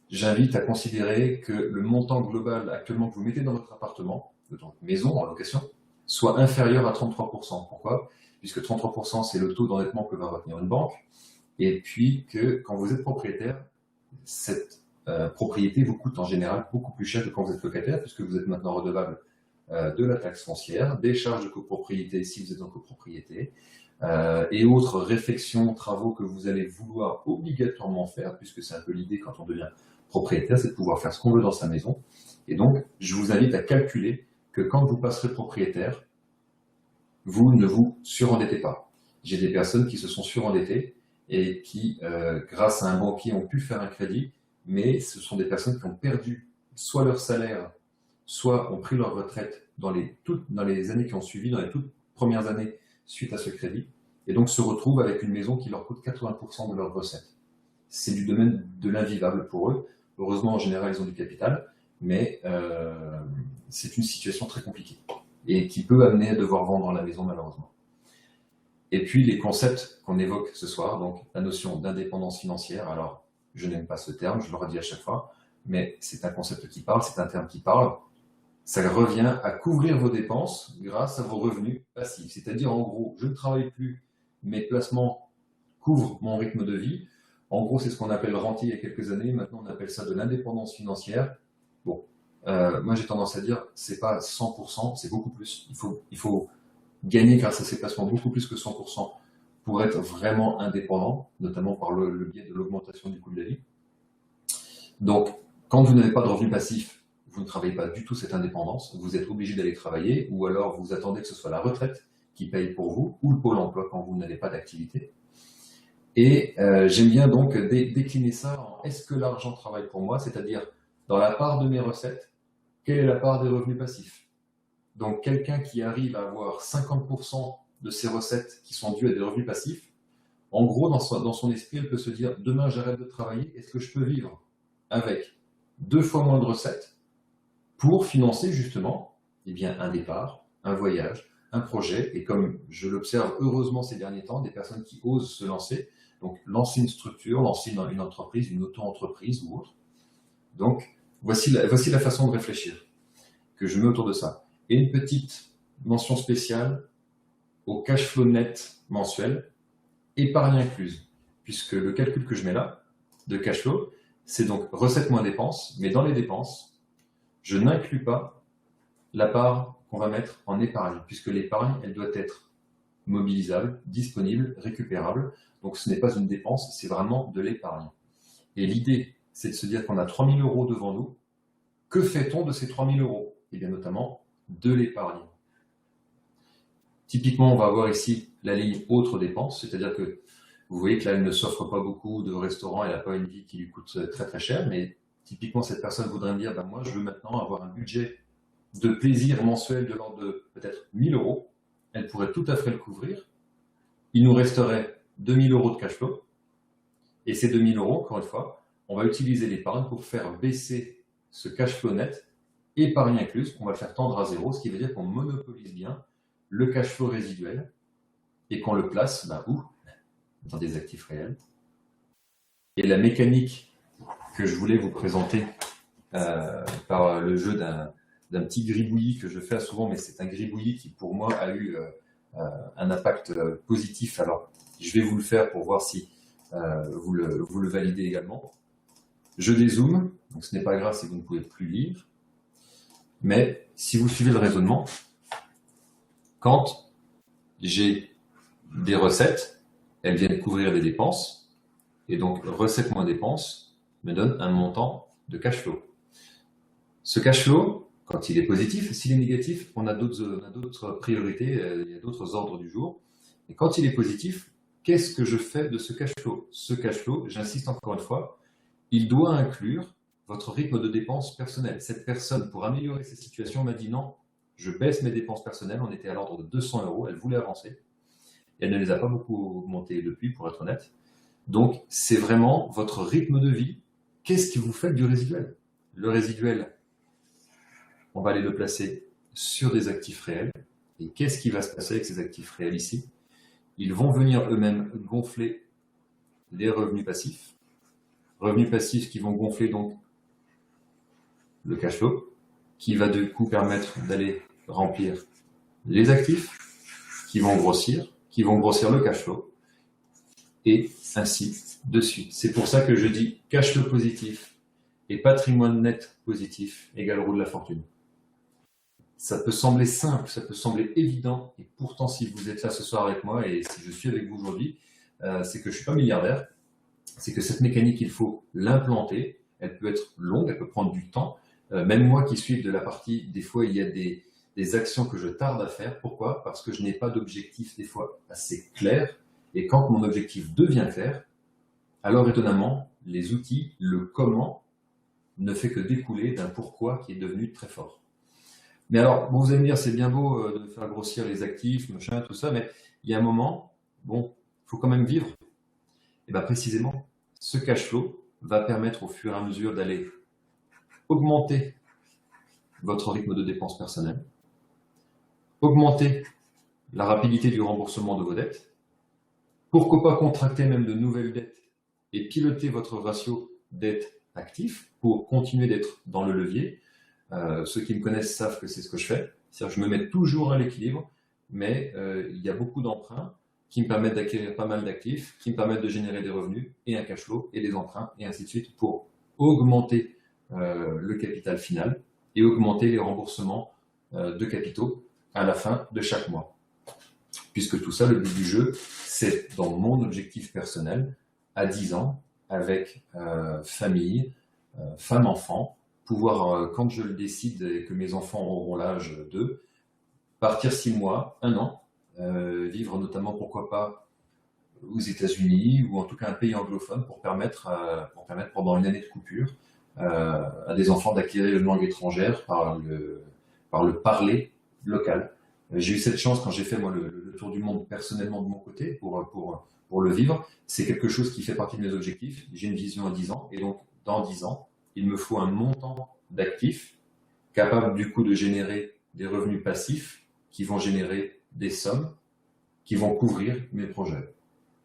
j'invite à considérer que le montant global actuellement que vous mettez dans votre appartement, de votre maison en location, soit inférieur à 33%. Pourquoi? Puisque 33%, c'est le taux d'endettement que va retenir une banque. Et puis que quand vous êtes propriétaire, cette propriété vous coûte en général beaucoup plus cher que quand vous êtes locataire, puisque vous êtes maintenant redevable de la taxe foncière, des charges de copropriété si vous êtes en copropriété, et autres réflexions, travaux que vous allez vouloir obligatoirement faire, puisque c'est un peu l'idée quand on devient propriétaire, c'est de pouvoir faire ce qu'on veut dans sa maison. Et donc, je vous invite à calculer que quand vous passerez propriétaire, vous ne vous surendettez pas. J'ai des personnes qui se sont surendettées et qui, grâce à un banquier, ont pu faire un crédit, mais ce sont des personnes qui ont perdu soit leur salaire, soit ont pris leur retraite dans les années qui ont suivi, dans les toutes premières années suite à ce crédit, et donc se retrouvent avec une maison qui leur coûte 80% de leurs recettes. C'est du domaine de l'invivable pour eux. Heureusement, en général, ils ont du capital, mais c'est une situation très compliquée et qui peut amener à devoir vendre la maison, malheureusement. Et puis, les concepts qu'on évoque ce soir, donc la notion d'indépendance financière. Alors, je n'aime pas ce terme, je le redis à chaque fois, mais c'est un concept qui parle, c'est un terme qui parle. Ça revient à couvrir vos dépenses grâce à vos revenus passifs. C'est-à-dire, en gros, je ne travaille plus, mes placements couvrent mon rythme de vie. En gros, c'est ce qu'on appelle le rentier il y a quelques années. Maintenant, on appelle ça de l'indépendance financière. Bon, moi, j'ai tendance à dire, c'est pas 100%, c'est beaucoup plus. Il faut gagner grâce à ces placements beaucoup plus que 100% pour être vraiment indépendant, notamment par le biais de l'augmentation du coût de la vie. Donc, quand vous n'avez pas de revenus passifs, vous ne travaillez pas du tout cette indépendance, vous êtes obligé d'aller travailler, ou alors vous attendez que ce soit la retraite qui paye pour vous, ou le pôle emploi quand vous n'avez pas d'activité. Et j'aime bien donc décliner ça en est-ce que l'argent travaille pour moi, c'est-à-dire dans la part de mes recettes, quelle est la part des revenus passifs? Donc quelqu'un qui arrive à avoir 50% de ses recettes qui sont dues à des revenus passifs, en gros dans son esprit, elle peut se dire demain j'arrête de travailler, est-ce que je peux vivre avec 2 fois moins de recettes pour financer justement un départ, un voyage, un projet, et comme je l'observe heureusement ces derniers temps, des personnes qui osent se lancer, donc lancer une structure, lancer une entreprise, une auto-entreprise ou autre. Donc voici la façon de réfléchir que je mets autour de ça. Et une petite mention spéciale au cash flow net mensuel, épargne incluse, puisque le calcul que je mets là, de cash flow, c'est donc recettes moins dépenses, mais dans les dépenses, je n'inclus pas la part qu'on va mettre en épargne, puisque l'épargne, elle doit être mobilisable, disponible, récupérable. Donc ce n'est pas une dépense, c'est vraiment de l'épargne. Et l'idée, c'est de se dire qu'on a 3 000 € devant nous. Que fait-on de ces 3 000 €? Et bien notamment de l'épargne. Typiquement, on va avoir ici la ligne autres dépenses, c'est-à-dire que vous voyez que là, elle ne s'offre pas beaucoup de restaurants, elle n'a pas une vie qui lui coûte très très cher, mais typiquement, cette personne voudrait me dire, ben moi, je veux maintenant avoir un budget de plaisir mensuel de l'ordre de peut-être 1 000 €. Elle pourrait tout à fait le couvrir. Il nous resterait 2 000 € de cash flow. Et ces 2 000 €, encore une fois, on va utiliser l'épargne pour faire baisser ce cash flow net, épargne incluse, on va le faire tendre à zéro, ce qui veut dire qu'on monopolise bien le cash flow résiduel et qu'on le place où? Dans des actifs réels. Et la mécanique que je voulais vous présenter par le jeu d'un petit gribouillis que je fais souvent, mais c'est un gribouillis qui pour moi a eu un impact positif. Alors je vais vous le faire pour voir si vous le validez également. Je dézoome, donc ce n'est pas grave si vous ne pouvez plus lire, mais si vous suivez le raisonnement, quand j'ai des recettes, elles viennent couvrir des dépenses, et donc recettes moins dépenses me donne un montant de cash flow. Ce cash flow, quand il est positif, s'il est négatif, on a d'autres priorités, il y a d'autres ordres du jour. Et quand il est positif, qu'est-ce que je fais de ce cash flow? Ce cash flow, j'insiste encore une fois, il doit inclure votre rythme de dépenses personnelles. Cette personne, pour améliorer sa situation, m'a dit non, je baisse mes dépenses personnelles. On était à l'ordre de 200 €, elle voulait avancer. Et elle ne les a pas beaucoup augmentées depuis, pour être honnête. Donc, c'est vraiment votre rythme de vie. Qu'est-ce que vous faites du résiduel? Le résiduel, on va aller le placer sur des actifs réels. Et qu'est-ce qui va se passer avec ces actifs réels ici? Ils vont venir eux-mêmes gonfler les revenus passifs. Revenus passifs qui vont gonfler donc le cash flow, qui va du coup permettre d'aller remplir les actifs, qui vont grossir le cash flow, et ainsi de suite. C'est pour ça que je dis cash flow positif et patrimoine net positif égale roue de la fortune. Ça peut sembler simple, ça peut sembler évident, et pourtant si vous êtes là ce soir avec moi et si je suis avec vous aujourd'hui, c'est que je ne suis pas milliardaire, c'est que cette mécanique, il faut l'implanter, elle peut être longue, elle peut prendre du temps. Même moi qui suis de la partie, des fois il y a des actions que je tarde à faire. Pourquoi? Parce que je n'ai pas d'objectif des fois assez clair, et quand mon objectif devient clair, alors étonnamment, les outils, le comment, ne fait que découler d'un pourquoi qui est devenu très fort. Mais alors, vous allez me dire, c'est bien beau de faire grossir les actifs, machin, tout ça, mais il y a un moment, il faut quand même vivre. Et bien précisément, ce cash flow va permettre au fur et à mesure d'aller augmenter votre rythme de dépenses personnelles, augmenter la rapidité du remboursement de vos dettes, pourquoi pas contracter même de nouvelles dettes et piloter votre ratio dette-actif pour continuer d'être dans le levier. Ceux qui me connaissent savent que c'est ce que je fais. C'est-à-dire que je me mets toujours à l'équilibre, mais il y a beaucoup d'emprunts qui me permettent d'acquérir pas mal d'actifs, qui me permettent de générer des revenus et un cash flow et des emprunts et ainsi de suite pour augmenter le capital final et augmenter les remboursements de capitaux à la fin de chaque mois. Puisque tout ça, le but du jeu, c'est dans mon objectif personnel, à 10 ans, avec famille, femme, enfant, pouvoir, quand je le décide et que mes enfants auront l'âge d'eux, partir 6 mois, 1 an, vivre notamment, pourquoi pas, aux États-Unis ou en tout cas un pays anglophone pour permettre pendant une année de coupure à des enfants d'acquérir une langue étrangère par le parler local. J'ai eu cette chance quand j'ai fait moi le tour du monde personnellement de mon côté pour le vivre. C'est quelque chose qui fait partie de mes objectifs. J'ai une vision à 10 ans et donc dans 10 ans, il me faut un montant d'actifs capable du coup de générer des revenus passifs qui vont générer des sommes qui vont couvrir mes projets.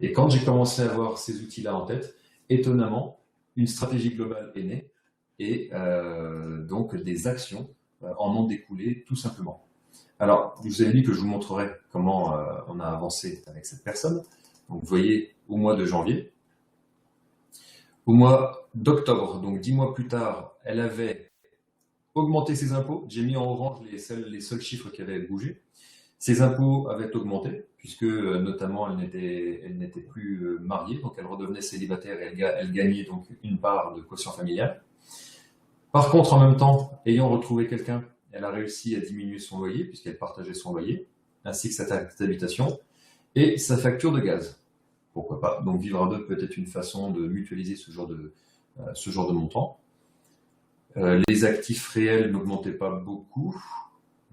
Et quand j'ai commencé à avoir ces outils-là en tête, étonnamment, une stratégie globale est née et donc des actions en ont découlé tout simplement. Alors, je vous ai dit que je vous montrerai comment on a avancé avec cette personne. Donc, vous voyez, au mois de janvier, au mois d'octobre, donc 10 mois plus tard, elle avait augmenté ses impôts. J'ai mis en orange les seuls chiffres qui avaient bougé. Ses impôts avaient augmenté, puisque notamment elle n'était plus mariée, donc elle redevenait célibataire et elle gagnait donc une part de quotient familial. Par contre, en même temps, ayant retrouvé quelqu'un, elle a réussi à diminuer son loyer, puisqu'elle partageait son loyer, ainsi que sa taxe d'habitation, et sa facture de gaz. Pourquoi pas? Donc vivre à deux peut être une façon de mutualiser ce genre de montant. Les actifs réels n'augmentaient pas beaucoup,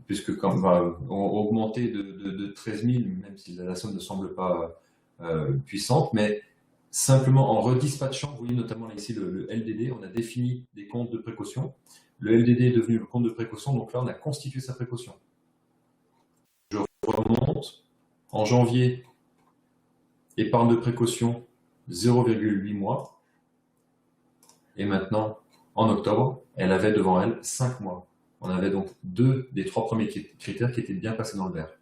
puisque quand ont augmenté de 13 000, même si la somme ne semble pas puissante, mais simplement en redispatchant, vous voyez notamment là ici le LDD, on a défini des comptes de précaution. Le LDD est devenu le compte de précaution, donc là on a constitué sa précaution. Je remonte, en janvier, épargne de précaution 0,8 mois, et maintenant, en octobre, elle avait devant elle 5 mois. On avait donc 2 des 3 premiers critères qui étaient bien passés dans le vert.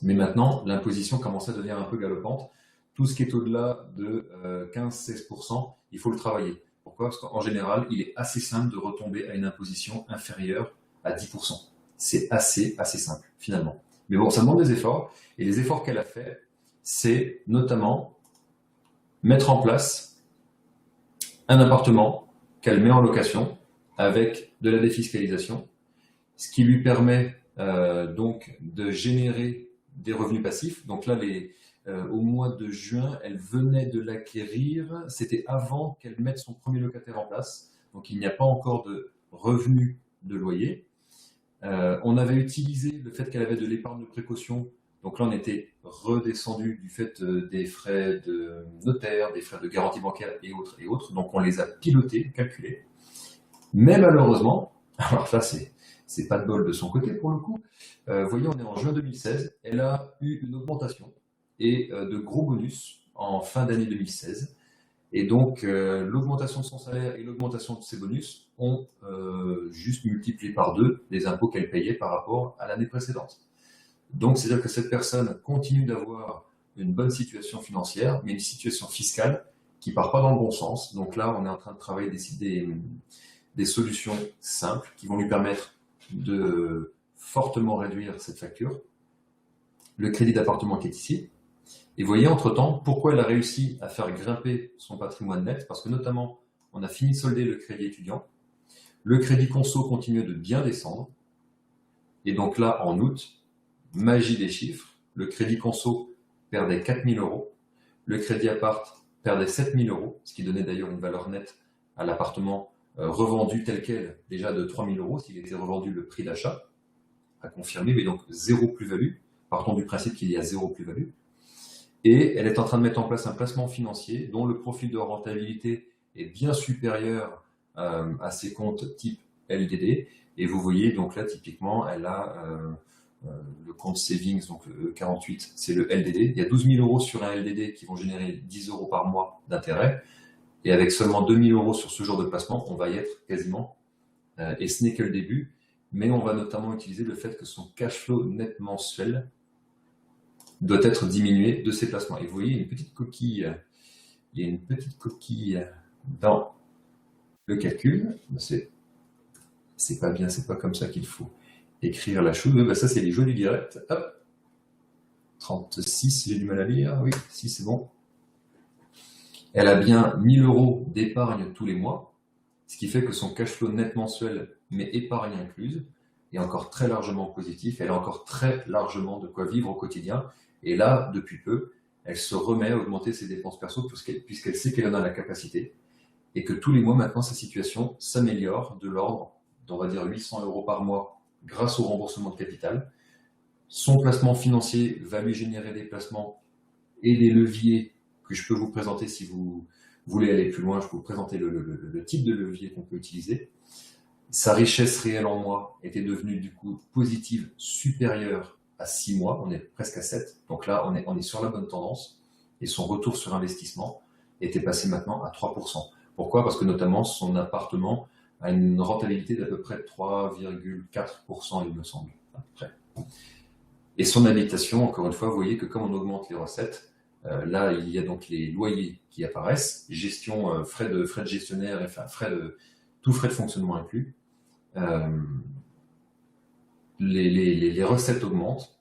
Mais maintenant, l'imposition commence à devenir un peu galopante. Tout ce qui est au-delà de 15-16%, il faut le travailler. Pourquoi? Parce qu'en général, il est assez simple de retomber à une imposition inférieure à 10%. C'est assez simple, finalement. Mais bon, ça demande des efforts. Et les efforts qu'elle a fait, c'est notamment mettre en place un appartement qu'elle met en location avec de la défiscalisation, ce qui lui permet donc de générer des revenus passifs. Donc là, au mois de juin, elle venait de l'acquérir. C'était avant qu'elle mette son premier locataire en place. Donc il n'y a pas encore de revenus de loyer. On avait utilisé le fait qu'elle avait de l'épargne de précaution. Donc là, on était redescendu du fait des frais de notaire, des frais de garantie bancaire et autres. Donc on les a pilotés, calculés. Mais malheureusement, alors ça c'est pas de bol de son côté pour le coup. Vous voyez, on est en juin 2016. Elle a eu une augmentation et de gros bonus en fin d'année 2016. Et donc, l'augmentation de son salaire et l'augmentation de ses bonus ont juste multiplié par 2 les impôts qu'elle payait par rapport à l'année précédente. Donc, c'est-à-dire que cette personne continue d'avoir une bonne situation financière, mais une situation fiscale qui part pas dans le bon sens. Donc là, on est en train de travailler des solutions simples qui vont lui permettre de fortement réduire cette facture. Le crédit d'appartement qui est ici. Et vous voyez, entre-temps, pourquoi elle a réussi à faire grimper son patrimoine net? Parce que notamment, on a fini de solder le crédit étudiant. Le crédit conso continuait de bien descendre. Et donc là, en août, magie des chiffres, le crédit conso perdait 4 000 €. Le crédit appart perdait 7 000 €, ce qui donnait d'ailleurs une valeur nette à l'appartement revendu tel quel, déjà de 3 000 € s'il était revendu le prix d'achat, à confirmer, mais donc zéro plus-value. Partons du principe qu'il y a zéro plus-value. Et elle est en train de mettre en place un placement financier dont le profil de rentabilité est bien supérieur à ses comptes type LDD. Et vous voyez, donc là, typiquement, elle a le compte savings, donc le 48, c'est le LDD. Il y a 12 000 € sur un LDD qui vont générer 10 € par mois d'intérêt. Et avec seulement 2 000 € sur ce genre de placement, on va y être quasiment. Et ce n'est que le début. Mais on va notamment utiliser le fait que son cash flow net mensuel doit être diminué de ses placements. Et vous voyez une petite coquille, il y a une petite coquille dans le calcul. C'est pas bien, c'est pas comme ça qu'il faut écrire la chose. Ben ça, c'est les jeux du direct. Hop. 36, j'ai du mal à lire. Oui, si, c'est bon. Elle a bien 1 000 € d'épargne tous les mois, ce qui fait que son cash flow net mensuel, mais épargne incluse, est encore très largement positif. Elle a encore très largement de quoi vivre au quotidien. Et là, depuis peu, elle se remet à augmenter ses dépenses perso puisqu'elle sait qu'elle en a la capacité et que tous les mois, maintenant, sa situation s'améliore de l'ordre d'on va dire 800 € par mois grâce au remboursement de capital. Son placement financier va lui générer des placements et des leviers que je peux vous présenter si vous voulez aller plus loin. Je peux vous présenter le type de levier qu'on peut utiliser. Sa richesse réelle en mois était devenue du coup positive, supérieure à 6 mois, on est presque à 7. Donc là, on est sur la bonne tendance. Et son retour sur investissement était passé maintenant à 3%. Pourquoi? Parce que notamment, son appartement a une rentabilité d'à peu près 3,4%, il me semble, à peu près. Et son habitation, encore une fois, vous voyez que comme on augmente les recettes, là, il y a donc les loyers qui apparaissent, gestion, frais de gestionnaire, enfin, tout frais de fonctionnement inclus. Les recettes augmentent,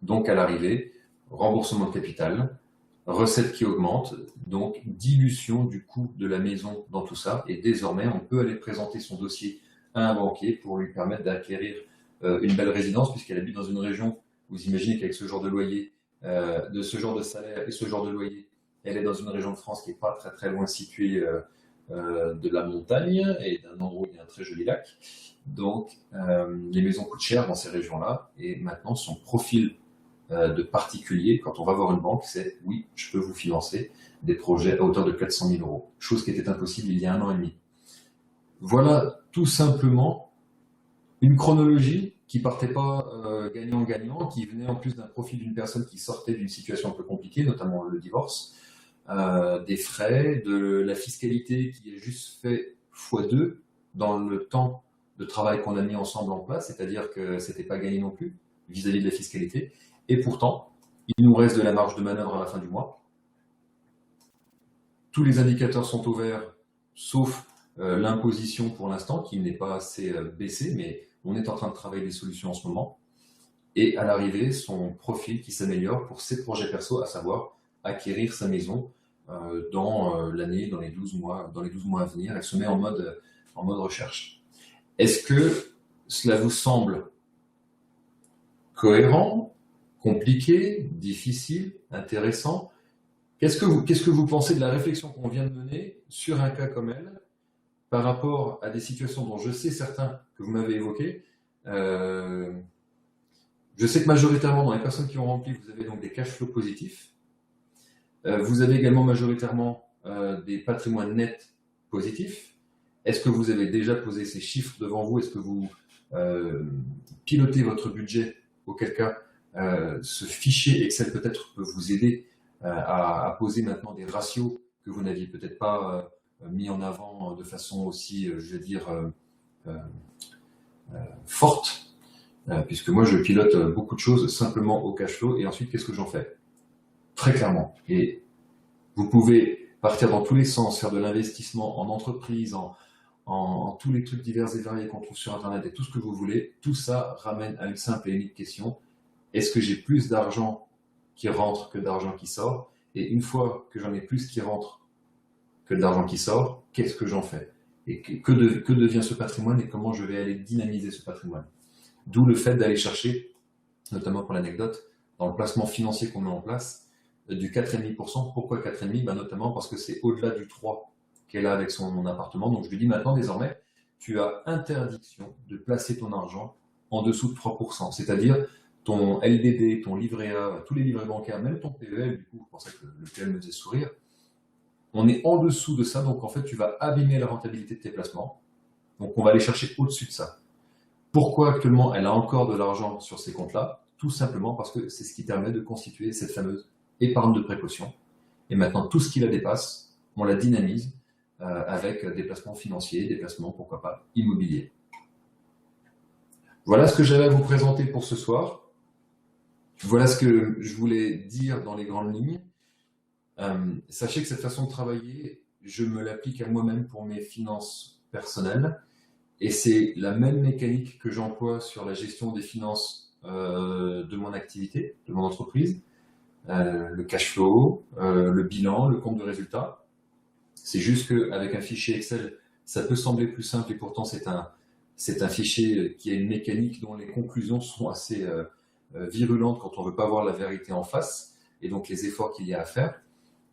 donc à l'arrivée, remboursement de capital, recettes qui augmentent, donc dilution du coût de la maison dans tout ça, et désormais on peut aller présenter son dossier à un banquier pour lui permettre d'acquérir une belle résidence, puisqu'elle habite dans une région, vous imaginez qu'avec ce genre de loyer, de ce genre de salaire et ce genre de loyer, elle est dans une région de France qui n'est pas très très loin située de la montagne et d'un endroit où il y a un très joli lac. Donc les maisons coûtent cher dans ces régions-là, et maintenant son profil de particuliers, quand on va voir une banque, c'est oui, je peux vous financer des projets à hauteur de 400 000 euros, chose qui était impossible il y a 1 an et demi. Voilà tout simplement une chronologie qui partait pas gagnant-gagnant, qui venait en plus d'un profil d'une personne qui sortait d'une situation un peu compliquée, notamment le divorce, des frais, de la fiscalité qui est juste fait x2 dans le temps de travail qu'on a mis ensemble en place, c'est-à-dire que c'était pas gagné non plus vis-à-vis de la fiscalité. Et pourtant, il nous reste de la marge de manœuvre à la fin du mois. Tous les indicateurs sont au vert, sauf l'imposition pour l'instant, qui n'est pas assez baissée, mais on est en train de travailler des solutions en ce moment. Et à l'arrivée, son profil qui s'améliore pour ses projets perso, à savoir acquérir sa maison dans l'année, dans les 12 mois à venir. Elle se met en mode recherche. Est-ce que cela vous semble cohérent, compliqué, difficile, intéressant? Qu'est-ce que vous pensez de la réflexion qu'on vient de mener sur un cas comme elle, par rapport à des situations dont je sais certains que vous m'avez évoquées? Je sais que majoritairement, dans les personnes qui ont rempli, vous avez donc des cash flows positifs. Vous avez également majoritairement des patrimoines nets positifs. Est-ce que vous avez déjà posé ces chiffres devant vous? Est-ce que vous pilotez votre budget? Auquel cas, ce fichier Excel peut-être peut vous aider à poser maintenant des ratios que vous n'aviez peut-être pas mis en avant de façon aussi, je vais dire, forte, puisque moi je pilote beaucoup de choses simplement au cash flow, et ensuite qu'est-ce que j'en fais? Très clairement. Et vous pouvez partir dans tous les sens, faire de l'investissement en entreprise, en tous les trucs divers et variés qu'on trouve sur Internet et tout ce que vous voulez. Tout ça ramène à une simple et unique question: est-ce que j'ai plus d'argent qui rentre que d'argent qui sort? Et une fois que j'en ai plus qui rentre que d'argent qui sort, qu'est-ce que j'en fais? Et que devient ce patrimoine et comment je vais aller dynamiser ce patrimoine? D'où le fait d'aller chercher, notamment pour l'anecdote, dans le placement financier qu'on met en place, du 4,5%. Pourquoi 4,5%? Notamment parce que c'est au-delà du 3% qu'elle a avec son appartement. Donc je lui dis maintenant, désormais, tu as interdiction de placer ton argent en dessous de 3%. C'est-à-dire ton LDD, ton livret A, tous les livrets bancaires, même ton PEL, du coup, je pensais que le PEL me faisait sourire. On est en dessous de ça, donc en fait, tu vas abîmer la rentabilité de tes placements. Donc on va aller chercher au-dessus de ça. Pourquoi actuellement elle a encore de l'argent sur ces comptes-là? Tout simplement parce que c'est ce qui permet de constituer cette fameuse épargne de précaution. Et maintenant, tout ce qui la dépasse, on la dynamise avec des placements financiers, des placements, pourquoi pas, immobiliers. Voilà ce que j'avais à vous présenter pour ce soir. Voilà ce que je voulais dire dans les grandes lignes. Sachez que cette façon de travailler, je me l'applique à moi-même pour mes finances personnelles. Et c'est la même mécanique que j'emploie sur la gestion des finances de mon activité, de mon entreprise. Le cash flow, le bilan, le compte de résultat. C'est juste qu'avec un fichier Excel, ça peut sembler plus simple et pourtant c'est un fichier qui a une mécanique dont les conclusions sont assez virulentes quand on ne veut pas voir la vérité en face et donc les efforts qu'il y a à faire.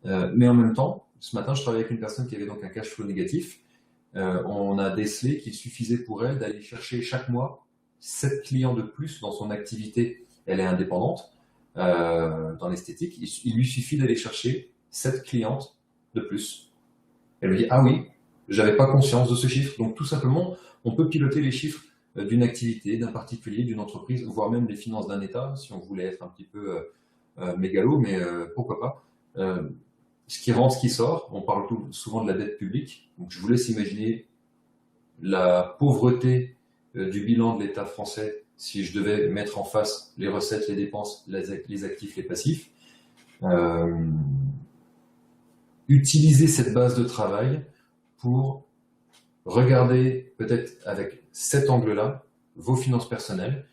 Mais en même temps, ce matin, je travaillais avec une personne qui avait donc un cash flow négatif. On a décelé qu'il suffisait pour elle d'aller chercher chaque mois 7 clients de plus dans son activité. Elle est indépendante dans l'esthétique. Il lui suffit d'aller chercher 7 clientes de plus. Elle me dit: ah oui, j'avais pas conscience de ce chiffre. Donc tout simplement, on peut piloter les chiffres d'une activité, d'un particulier, d'une entreprise, voire même les finances d'un État, si on voulait être un petit peu mégalo, mais pourquoi pas. Ce qui rentre, ce qui sort, on parle souvent de la dette publique. Donc je vous laisse imaginer la pauvreté du bilan de l'État français si je devais mettre en face les recettes, les dépenses, les actifs, les passifs. Utiliser cette base de travail pour regarder peut-être avec cet angle-là vos finances personnelles.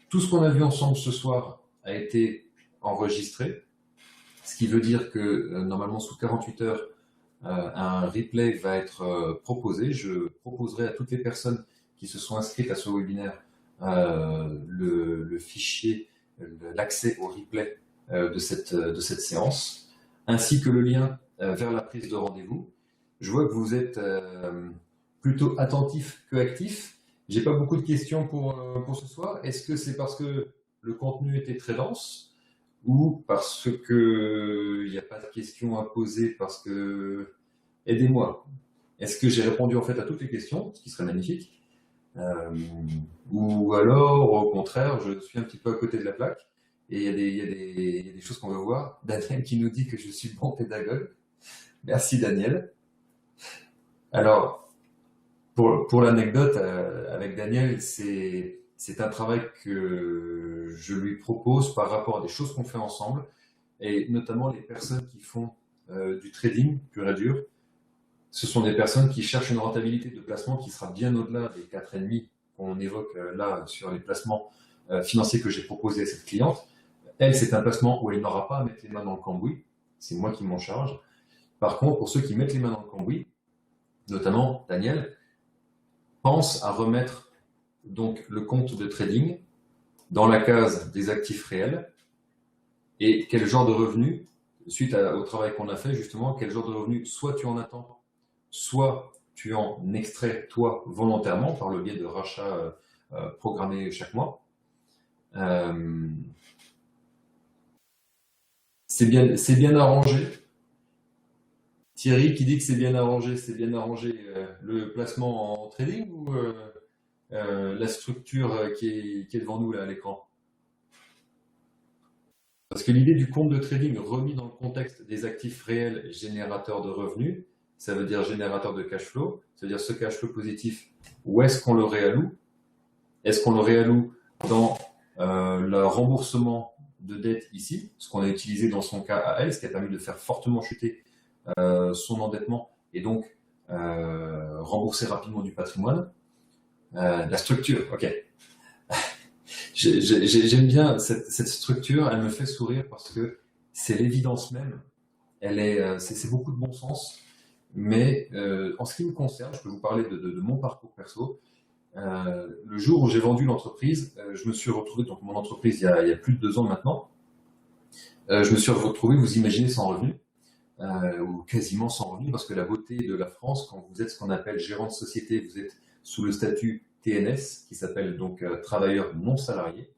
Tout ce qu'on a vu ensemble ce soir a été enregistré, ce qui veut dire que normalement sous 48 heures, un replay va être proposé. Je proposerai à toutes les personnes qui se sont inscrites à ce webinaire le fichier, l'accès au replay de cette séance, ainsi que le lien vers la prise de rendez-vous. Je vois que vous êtes plutôt attentif que actif. J'ai pas beaucoup de questions pour ce soir. Est-ce que c'est parce que le contenu était très dense ou parce que il n'y a pas de questions à poser, parce que aidez-moi. Est-ce que j'ai répondu en fait à toutes les questions, ce qui serait magnifique, ou alors au contraire, je suis un petit peu à côté de la plaque et il y a des choses qu'on veut voir. Daniel qui nous dit que je suis bon pédagogue. Merci Daniel. Alors, pour l'anecdote avec Daniel, c'est un travail que je lui propose par rapport à des choses qu'on fait ensemble, et notamment les personnes qui font du trading pur et dur. Ce sont des personnes qui cherchent une rentabilité de placement qui sera bien au-delà des 4,5 qu'on évoque là sur les placements financiers que j'ai proposés à cette cliente. Elle, c'est un placement où elle n'aura pas à mettre les mains dans le cambouis. C'est moi qui m'en charge. Par contre, pour ceux qui mettent les mains dans le cambouis, notamment Daniel, pense à remettre donc le compte de trading dans la case des actifs réels et quel genre de revenus, suite au travail qu'on a fait justement, quel genre de revenus soit tu en attends, soit tu en extrais toi volontairement par le biais de rachats programmés chaque mois. C'est bien arrangé. Thierry qui dit que c'est bien arrangé le placement en trading ou la structure qui est devant nous là à l'écran? Parce que l'idée du compte de trading remis dans le contexte des actifs réels générateurs de revenus, ça veut dire générateur de cash flow, c'est-à-dire ce cash flow positif, où est-ce qu'on le réalloue? Est-ce qu'on le réalloue dans le remboursement de dette ici, ce qu'on a utilisé dans son cas à elle, ce qui a permis de faire fortement chuter son endettement et donc rembourser rapidement du patrimoine. La structure, ok. J'aime bien cette structure, elle me fait sourire parce que c'est l'évidence même. C'est beaucoup de bon sens, mais en ce qui me concerne, je peux vous parler de mon parcours perso. Le jour où j'ai vendu l'entreprise, je me suis retrouvé, donc mon entreprise il y a plus de 2 ans maintenant, je me suis retrouvé, vous imaginez, sans revenu, ou quasiment sans revenu, parce que la beauté de la France, quand vous êtes ce qu'on appelle gérant de société, vous êtes sous le statut TNS, qui s'appelle donc travailleur non salarié.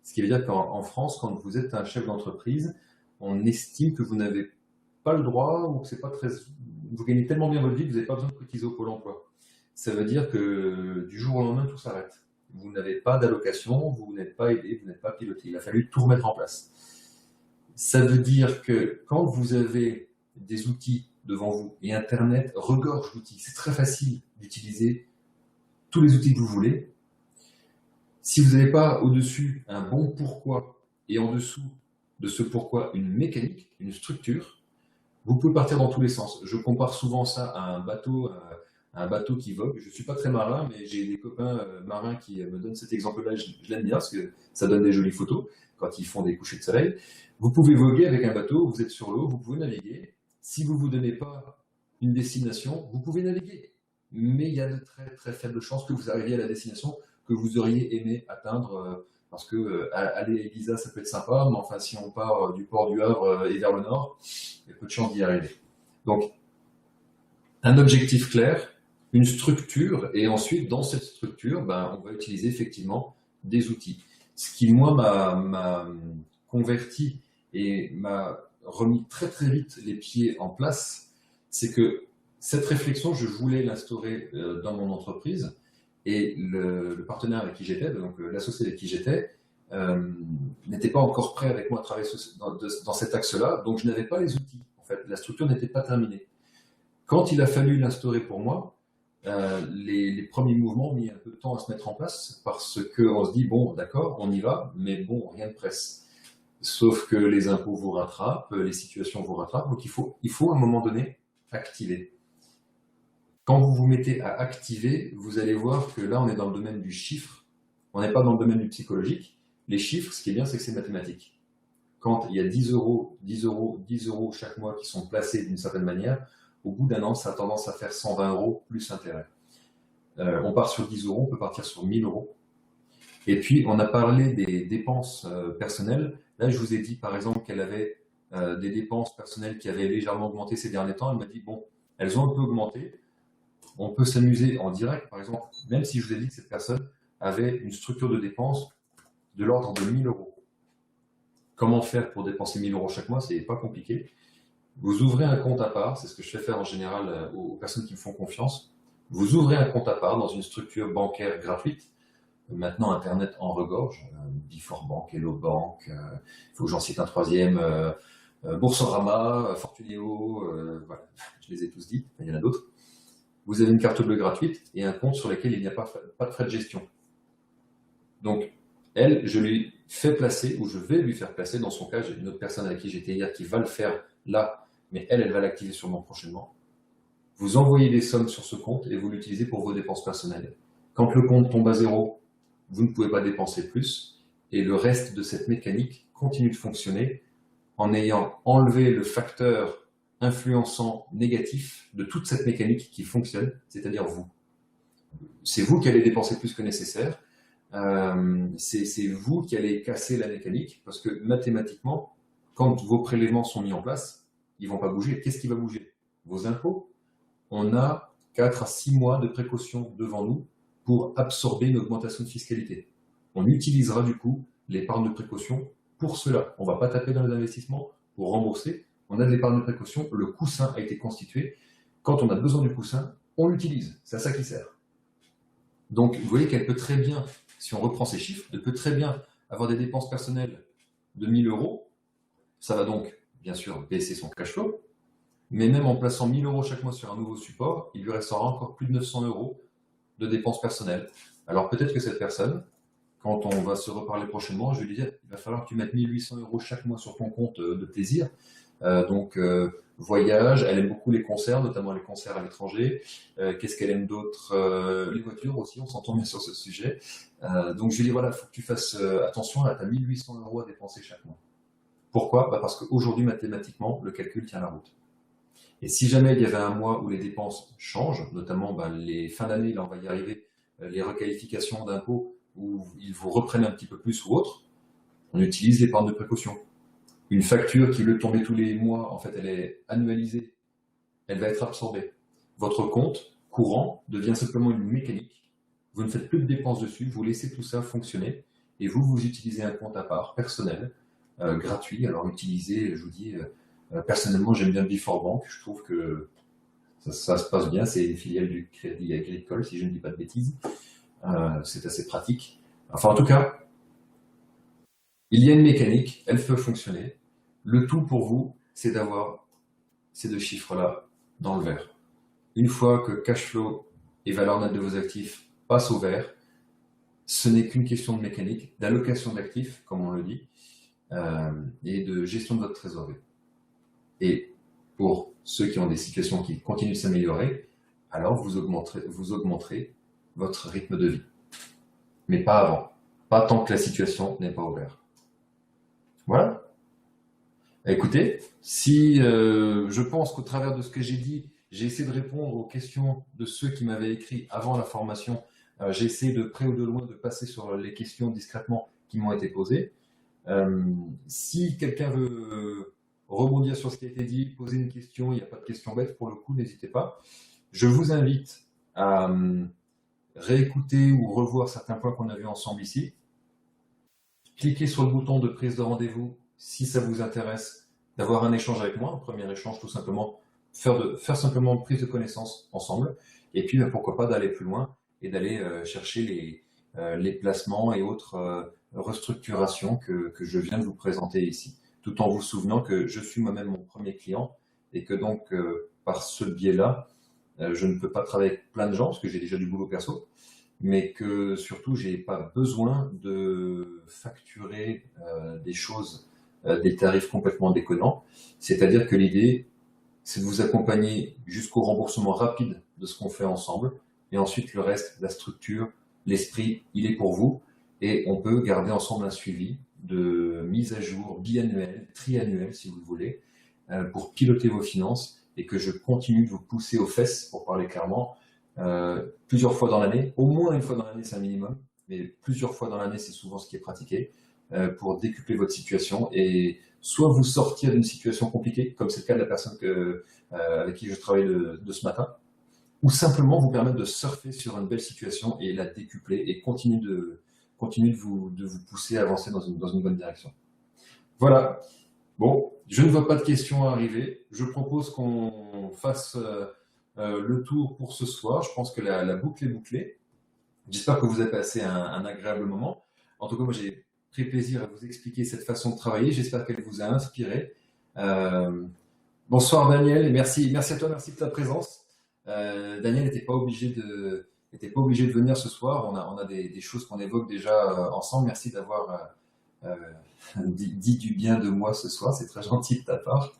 Ce qui veut dire qu'en France, quand vous êtes un chef d'entreprise, on estime que vous n'avez pas le droit, ou que c'est pas très, vous gagnez tellement bien votre vie que vous n'avez pas besoin de cotiser au Pôle emploi. Ça veut dire que du jour au lendemain, tout s'arrête. Vous n'avez pas d'allocation, vous n'êtes pas aidé, vous n'êtes pas piloté. Il a fallu tout remettre en place. Ça veut dire que quand vous avez des outils devant vous, et Internet regorge d'outils, c'est très facile d'utiliser tous les outils que vous voulez. Si vous n'avez pas au-dessus un bon pourquoi et en dessous de ce pourquoi une mécanique, une structure, vous pouvez partir dans tous les sens. Je compare souvent ça à un bateau qui vogue. Je ne suis pas très marin, mais j'ai des copains marins qui me donnent cet exemple-là. Je l'aime bien parce que ça donne des jolies photos quand ils font des couchers de soleil. Vous pouvez voguer avec un bateau, vous êtes sur l'eau, vous pouvez naviguer. Si vous ne vous donnez pas une destination, vous pouvez naviguer. Mais il y a de très très faibles chances que vous arriviez à la destination que vous auriez aimé atteindre. Parce que aller à Ibiza, ça peut être sympa, mais enfin, si on part du port du Havre et vers le nord, il y a peu de chances d'y arriver. Donc, un objectif clair, une structure, et ensuite, dans cette structure, on va utiliser effectivement des outils. Ce qui, moi, m'a converti et m'a remis très très vite les pieds en place, c'est que cette réflexion, je voulais l'instaurer dans mon entreprise, et le partenaire avec qui j'étais, donc l'associé avec qui j'étais, n'était pas encore prêt avec moi à travailler dans cet axe-là, donc je n'avais pas les outils. En fait, la structure n'était pas terminée. Quand il a fallu l'instaurer pour moi, les premiers mouvements ont mis un peu de temps à se mettre en place parce qu'on se dit, bon, d'accord, on y va, mais bon, rien de presse. Sauf que les impôts vous rattrapent, les situations vous rattrapent, donc il faut à un moment donné activer. Quand vous vous mettez à activer, vous allez voir que là, on est dans le domaine du chiffre, on n'est pas dans le domaine du psychologique. Les chiffres, ce qui est bien, c'est que c'est mathématique. Quand il y a 10 euros, 10 euros, 10 euros chaque mois qui sont placés d'une certaine manière, au bout d'un an, ça a tendance à faire 120 euros plus intérêt. On part sur 10 euros, on peut partir sur 1000 euros. Et puis, on a parlé des dépenses personnelles. Là, je vous ai dit, par exemple, qu'elle avait des dépenses personnelles qui avaient légèrement augmenté ces derniers temps. Elle m'a dit, bon, elles ont un peu augmenté. On peut s'amuser en direct, par exemple, même si je vous ai dit que cette personne avait une structure de dépenses de l'ordre de 1000 euros. Comment faire pour dépenser 1 000 € chaque mois? C'est pas compliqué. Vous ouvrez un compte à part, c'est ce que je fais faire en général aux personnes qui me font confiance. Vous ouvrez un compte à part dans une structure bancaire gratuite. Maintenant, Internet en regorge. Biforbank, Hello Bank, il faut que j'en cite un troisième, Boursorama, Fortunéo, voilà, je les ai tous dit, il y en a d'autres. Vous avez une carte bleue gratuite et un compte sur lequel il n'y a pas de frais de gestion. Donc, elle, je lui fais placer, ou je vais lui faire placer, dans son cas, j'ai une autre personne avec qui j'étais hier qui va le faire là, mais elle va l'activer sûrement prochainement. Vous envoyez des sommes sur ce compte et vous l'utilisez pour vos dépenses personnelles. Quand le compte tombe à zéro, vous ne pouvez pas dépenser plus, et le reste de cette mécanique continue de fonctionner en ayant enlevé le facteur influençant négatif de toute cette mécanique qui fonctionne, c'est-à-dire vous. C'est vous qui allez dépenser plus que nécessaire, c'est vous qui allez casser la mécanique, parce que mathématiquement, quand vos prélèvements sont mis en place, ils ne vont pas bouger. Qu'est-ce qui va bouger? Vos impôts. On a 4 à 6 mois de précaution devant nous pour absorber une augmentation de fiscalité. On utilisera du coup l'épargne de précaution pour cela. On ne va pas taper dans les investissements pour rembourser. On a de l'épargne de précaution, le coussin a été constitué. Quand on a besoin du coussin, on l'utilise. C'est à ça qu'il sert. Donc, vous voyez qu'elle peut très bien, si on reprend ces chiffres, elle peut très bien avoir des dépenses personnelles de 1 000 €. Ça va donc, bien sûr, baisser son cash flow. Mais même en plaçant 1 000 € chaque mois sur un nouveau support, il lui restera encore plus de 900 € de dépenses personnelles. Alors peut-être que cette personne, quand on va se reparler prochainement, je vais lui dire, il va falloir que tu mettes 1 800 € chaque mois sur ton compte de plaisir. Voyage, elle aime beaucoup les concerts, notamment les concerts à l'étranger. Qu'est-ce qu'elle aime d'autre? Les voitures aussi, on s'entend bien sur ce sujet. Donc je lui dis, voilà, il faut que tu fasses attention, là tu as 1 800 € à dépenser chaque mois. Pourquoi? Parce qu'aujourd'hui, mathématiquement, le calcul tient la route. Et si jamais il y avait un mois où les dépenses changent, notamment les fins d'année, là on va y arriver, les requalifications d'impôts, où ils vous reprennent un petit peu plus ou autre, on utilise l'épargne de précaution. Une facture qui, veut tomber tous les mois, en fait, elle est annualisée, elle va être absorbée. Votre compte courant devient simplement une mécanique. Vous ne faites plus de dépenses dessus, vous laissez tout ça fonctionner, et vous utilisez un compte à part, personnel, gratuit. Alors utilisez, je vous dis, personnellement, j'aime bien Biforbank. Je trouve que ça se passe bien. C'est une filiale du Crédit Agricole, si je ne dis pas de bêtises. C'est assez pratique. Enfin, en tout cas, il y a une mécanique, elle peut fonctionner. Le tout pour vous, c'est d'avoir ces deux chiffres-là dans le vert. Une fois que cash flow et valeur nette de vos actifs passent au vert, ce n'est qu'une question de mécanique, d'allocation d'actifs, comme on le dit, et de gestion de votre trésorerie. Et pour ceux qui ont des situations qui continuent de s'améliorer, alors vous augmenterez votre rythme de vie. Mais pas avant. Pas tant que la situation n'est pas au vert. Voilà. Écoutez, si je pense qu'au travers de ce que j'ai dit, j'ai essayé de répondre aux questions de ceux qui m'avaient écrit avant la formation, j'ai essayé de près ou de loin de passer sur les questions discrètement qui m'ont été posées. Si quelqu'un veut rebondir sur ce qui a été dit, poser une question, il n'y a pas de question bête pour le coup, n'hésitez pas. Je vous invite à réécouter ou revoir certains points qu'on a vus ensemble ici. Cliquez sur le bouton de prise de rendez-vous si ça vous intéresse d'avoir un échange avec moi, un premier échange tout simplement, faire simplement une prise de connaissance ensemble, et puis pourquoi pas d'aller plus loin et d'aller chercher les placements et autres restructurations que je viens de vous présenter ici, tout en vous souvenant que je suis moi-même mon premier client et que donc par ce biais-là, je ne peux pas travailler avec plein de gens parce que j'ai déjà du boulot perso, mais que surtout j'ai pas besoin de facturer des choses, des tarifs complètement déconnants. C'est-à-dire que l'idée, c'est de vous accompagner jusqu'au remboursement rapide de ce qu'on fait ensemble, et ensuite le reste, la structure, l'esprit, il est pour vous, et on peut garder ensemble un suivi de mise à jour biannuel, triannuel si vous le voulez, pour piloter vos finances, et que je continue de vous pousser aux fesses, pour parler clairement, plusieurs fois dans l'année, au moins une fois dans l'année c'est un minimum, mais plusieurs fois dans l'année c'est souvent ce qui est pratiqué, pour décupler votre situation et soit vous sortir d'une situation compliquée, comme c'est le cas de la personne avec qui je travaille de ce matin, ou simplement vous permettre de surfer sur une belle situation et la décupler et continuer de vous pousser à avancer dans une bonne direction. Voilà. Bon, je ne vois pas de questions arriver. Je propose qu'on fasse le tour pour ce soir. Je pense que la boucle est bouclée. J'espère que vous avez passé un agréable moment. En tout cas, moi, j'ai pris plaisir à vous expliquer cette façon de travailler. J'espère qu'elle vous a inspiré. Euh, Bonsoir Daniel, et merci à toi, merci de ta présence. Daniel n'était pas obligé de venir ce soir. On a des choses qu'on évoque déjà ensemble. Merci d'avoir dit du bien de moi ce soir. C'est très gentil de ta part.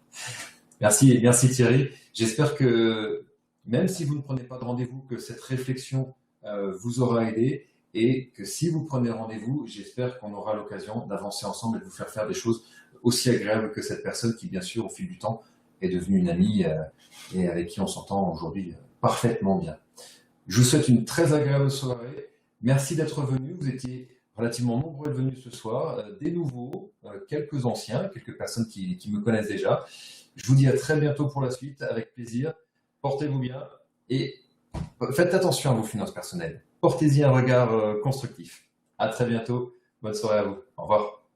Merci Thierry. J'espère que même si vous ne prenez pas de rendez-vous, que cette réflexion vous aura aidé et que si vous prenez rendez-vous, j'espère qu'on aura l'occasion d'avancer ensemble et de vous faire des choses aussi agréables que cette personne qui, bien sûr, au fil du temps, est devenue une amie et avec qui on s'entend aujourd'hui parfaitement bien. Je vous souhaite une très agréable soirée. Merci d'être venu. Vous étiez relativement nombreux à être venus ce soir. Des nouveaux, quelques anciens, quelques personnes qui me connaissent déjà. Je vous dis à très bientôt pour la suite, avec plaisir. Portez-vous bien et faites attention à vos finances personnelles. Portez-y un regard constructif. À très bientôt. Bonne soirée à vous. Au revoir.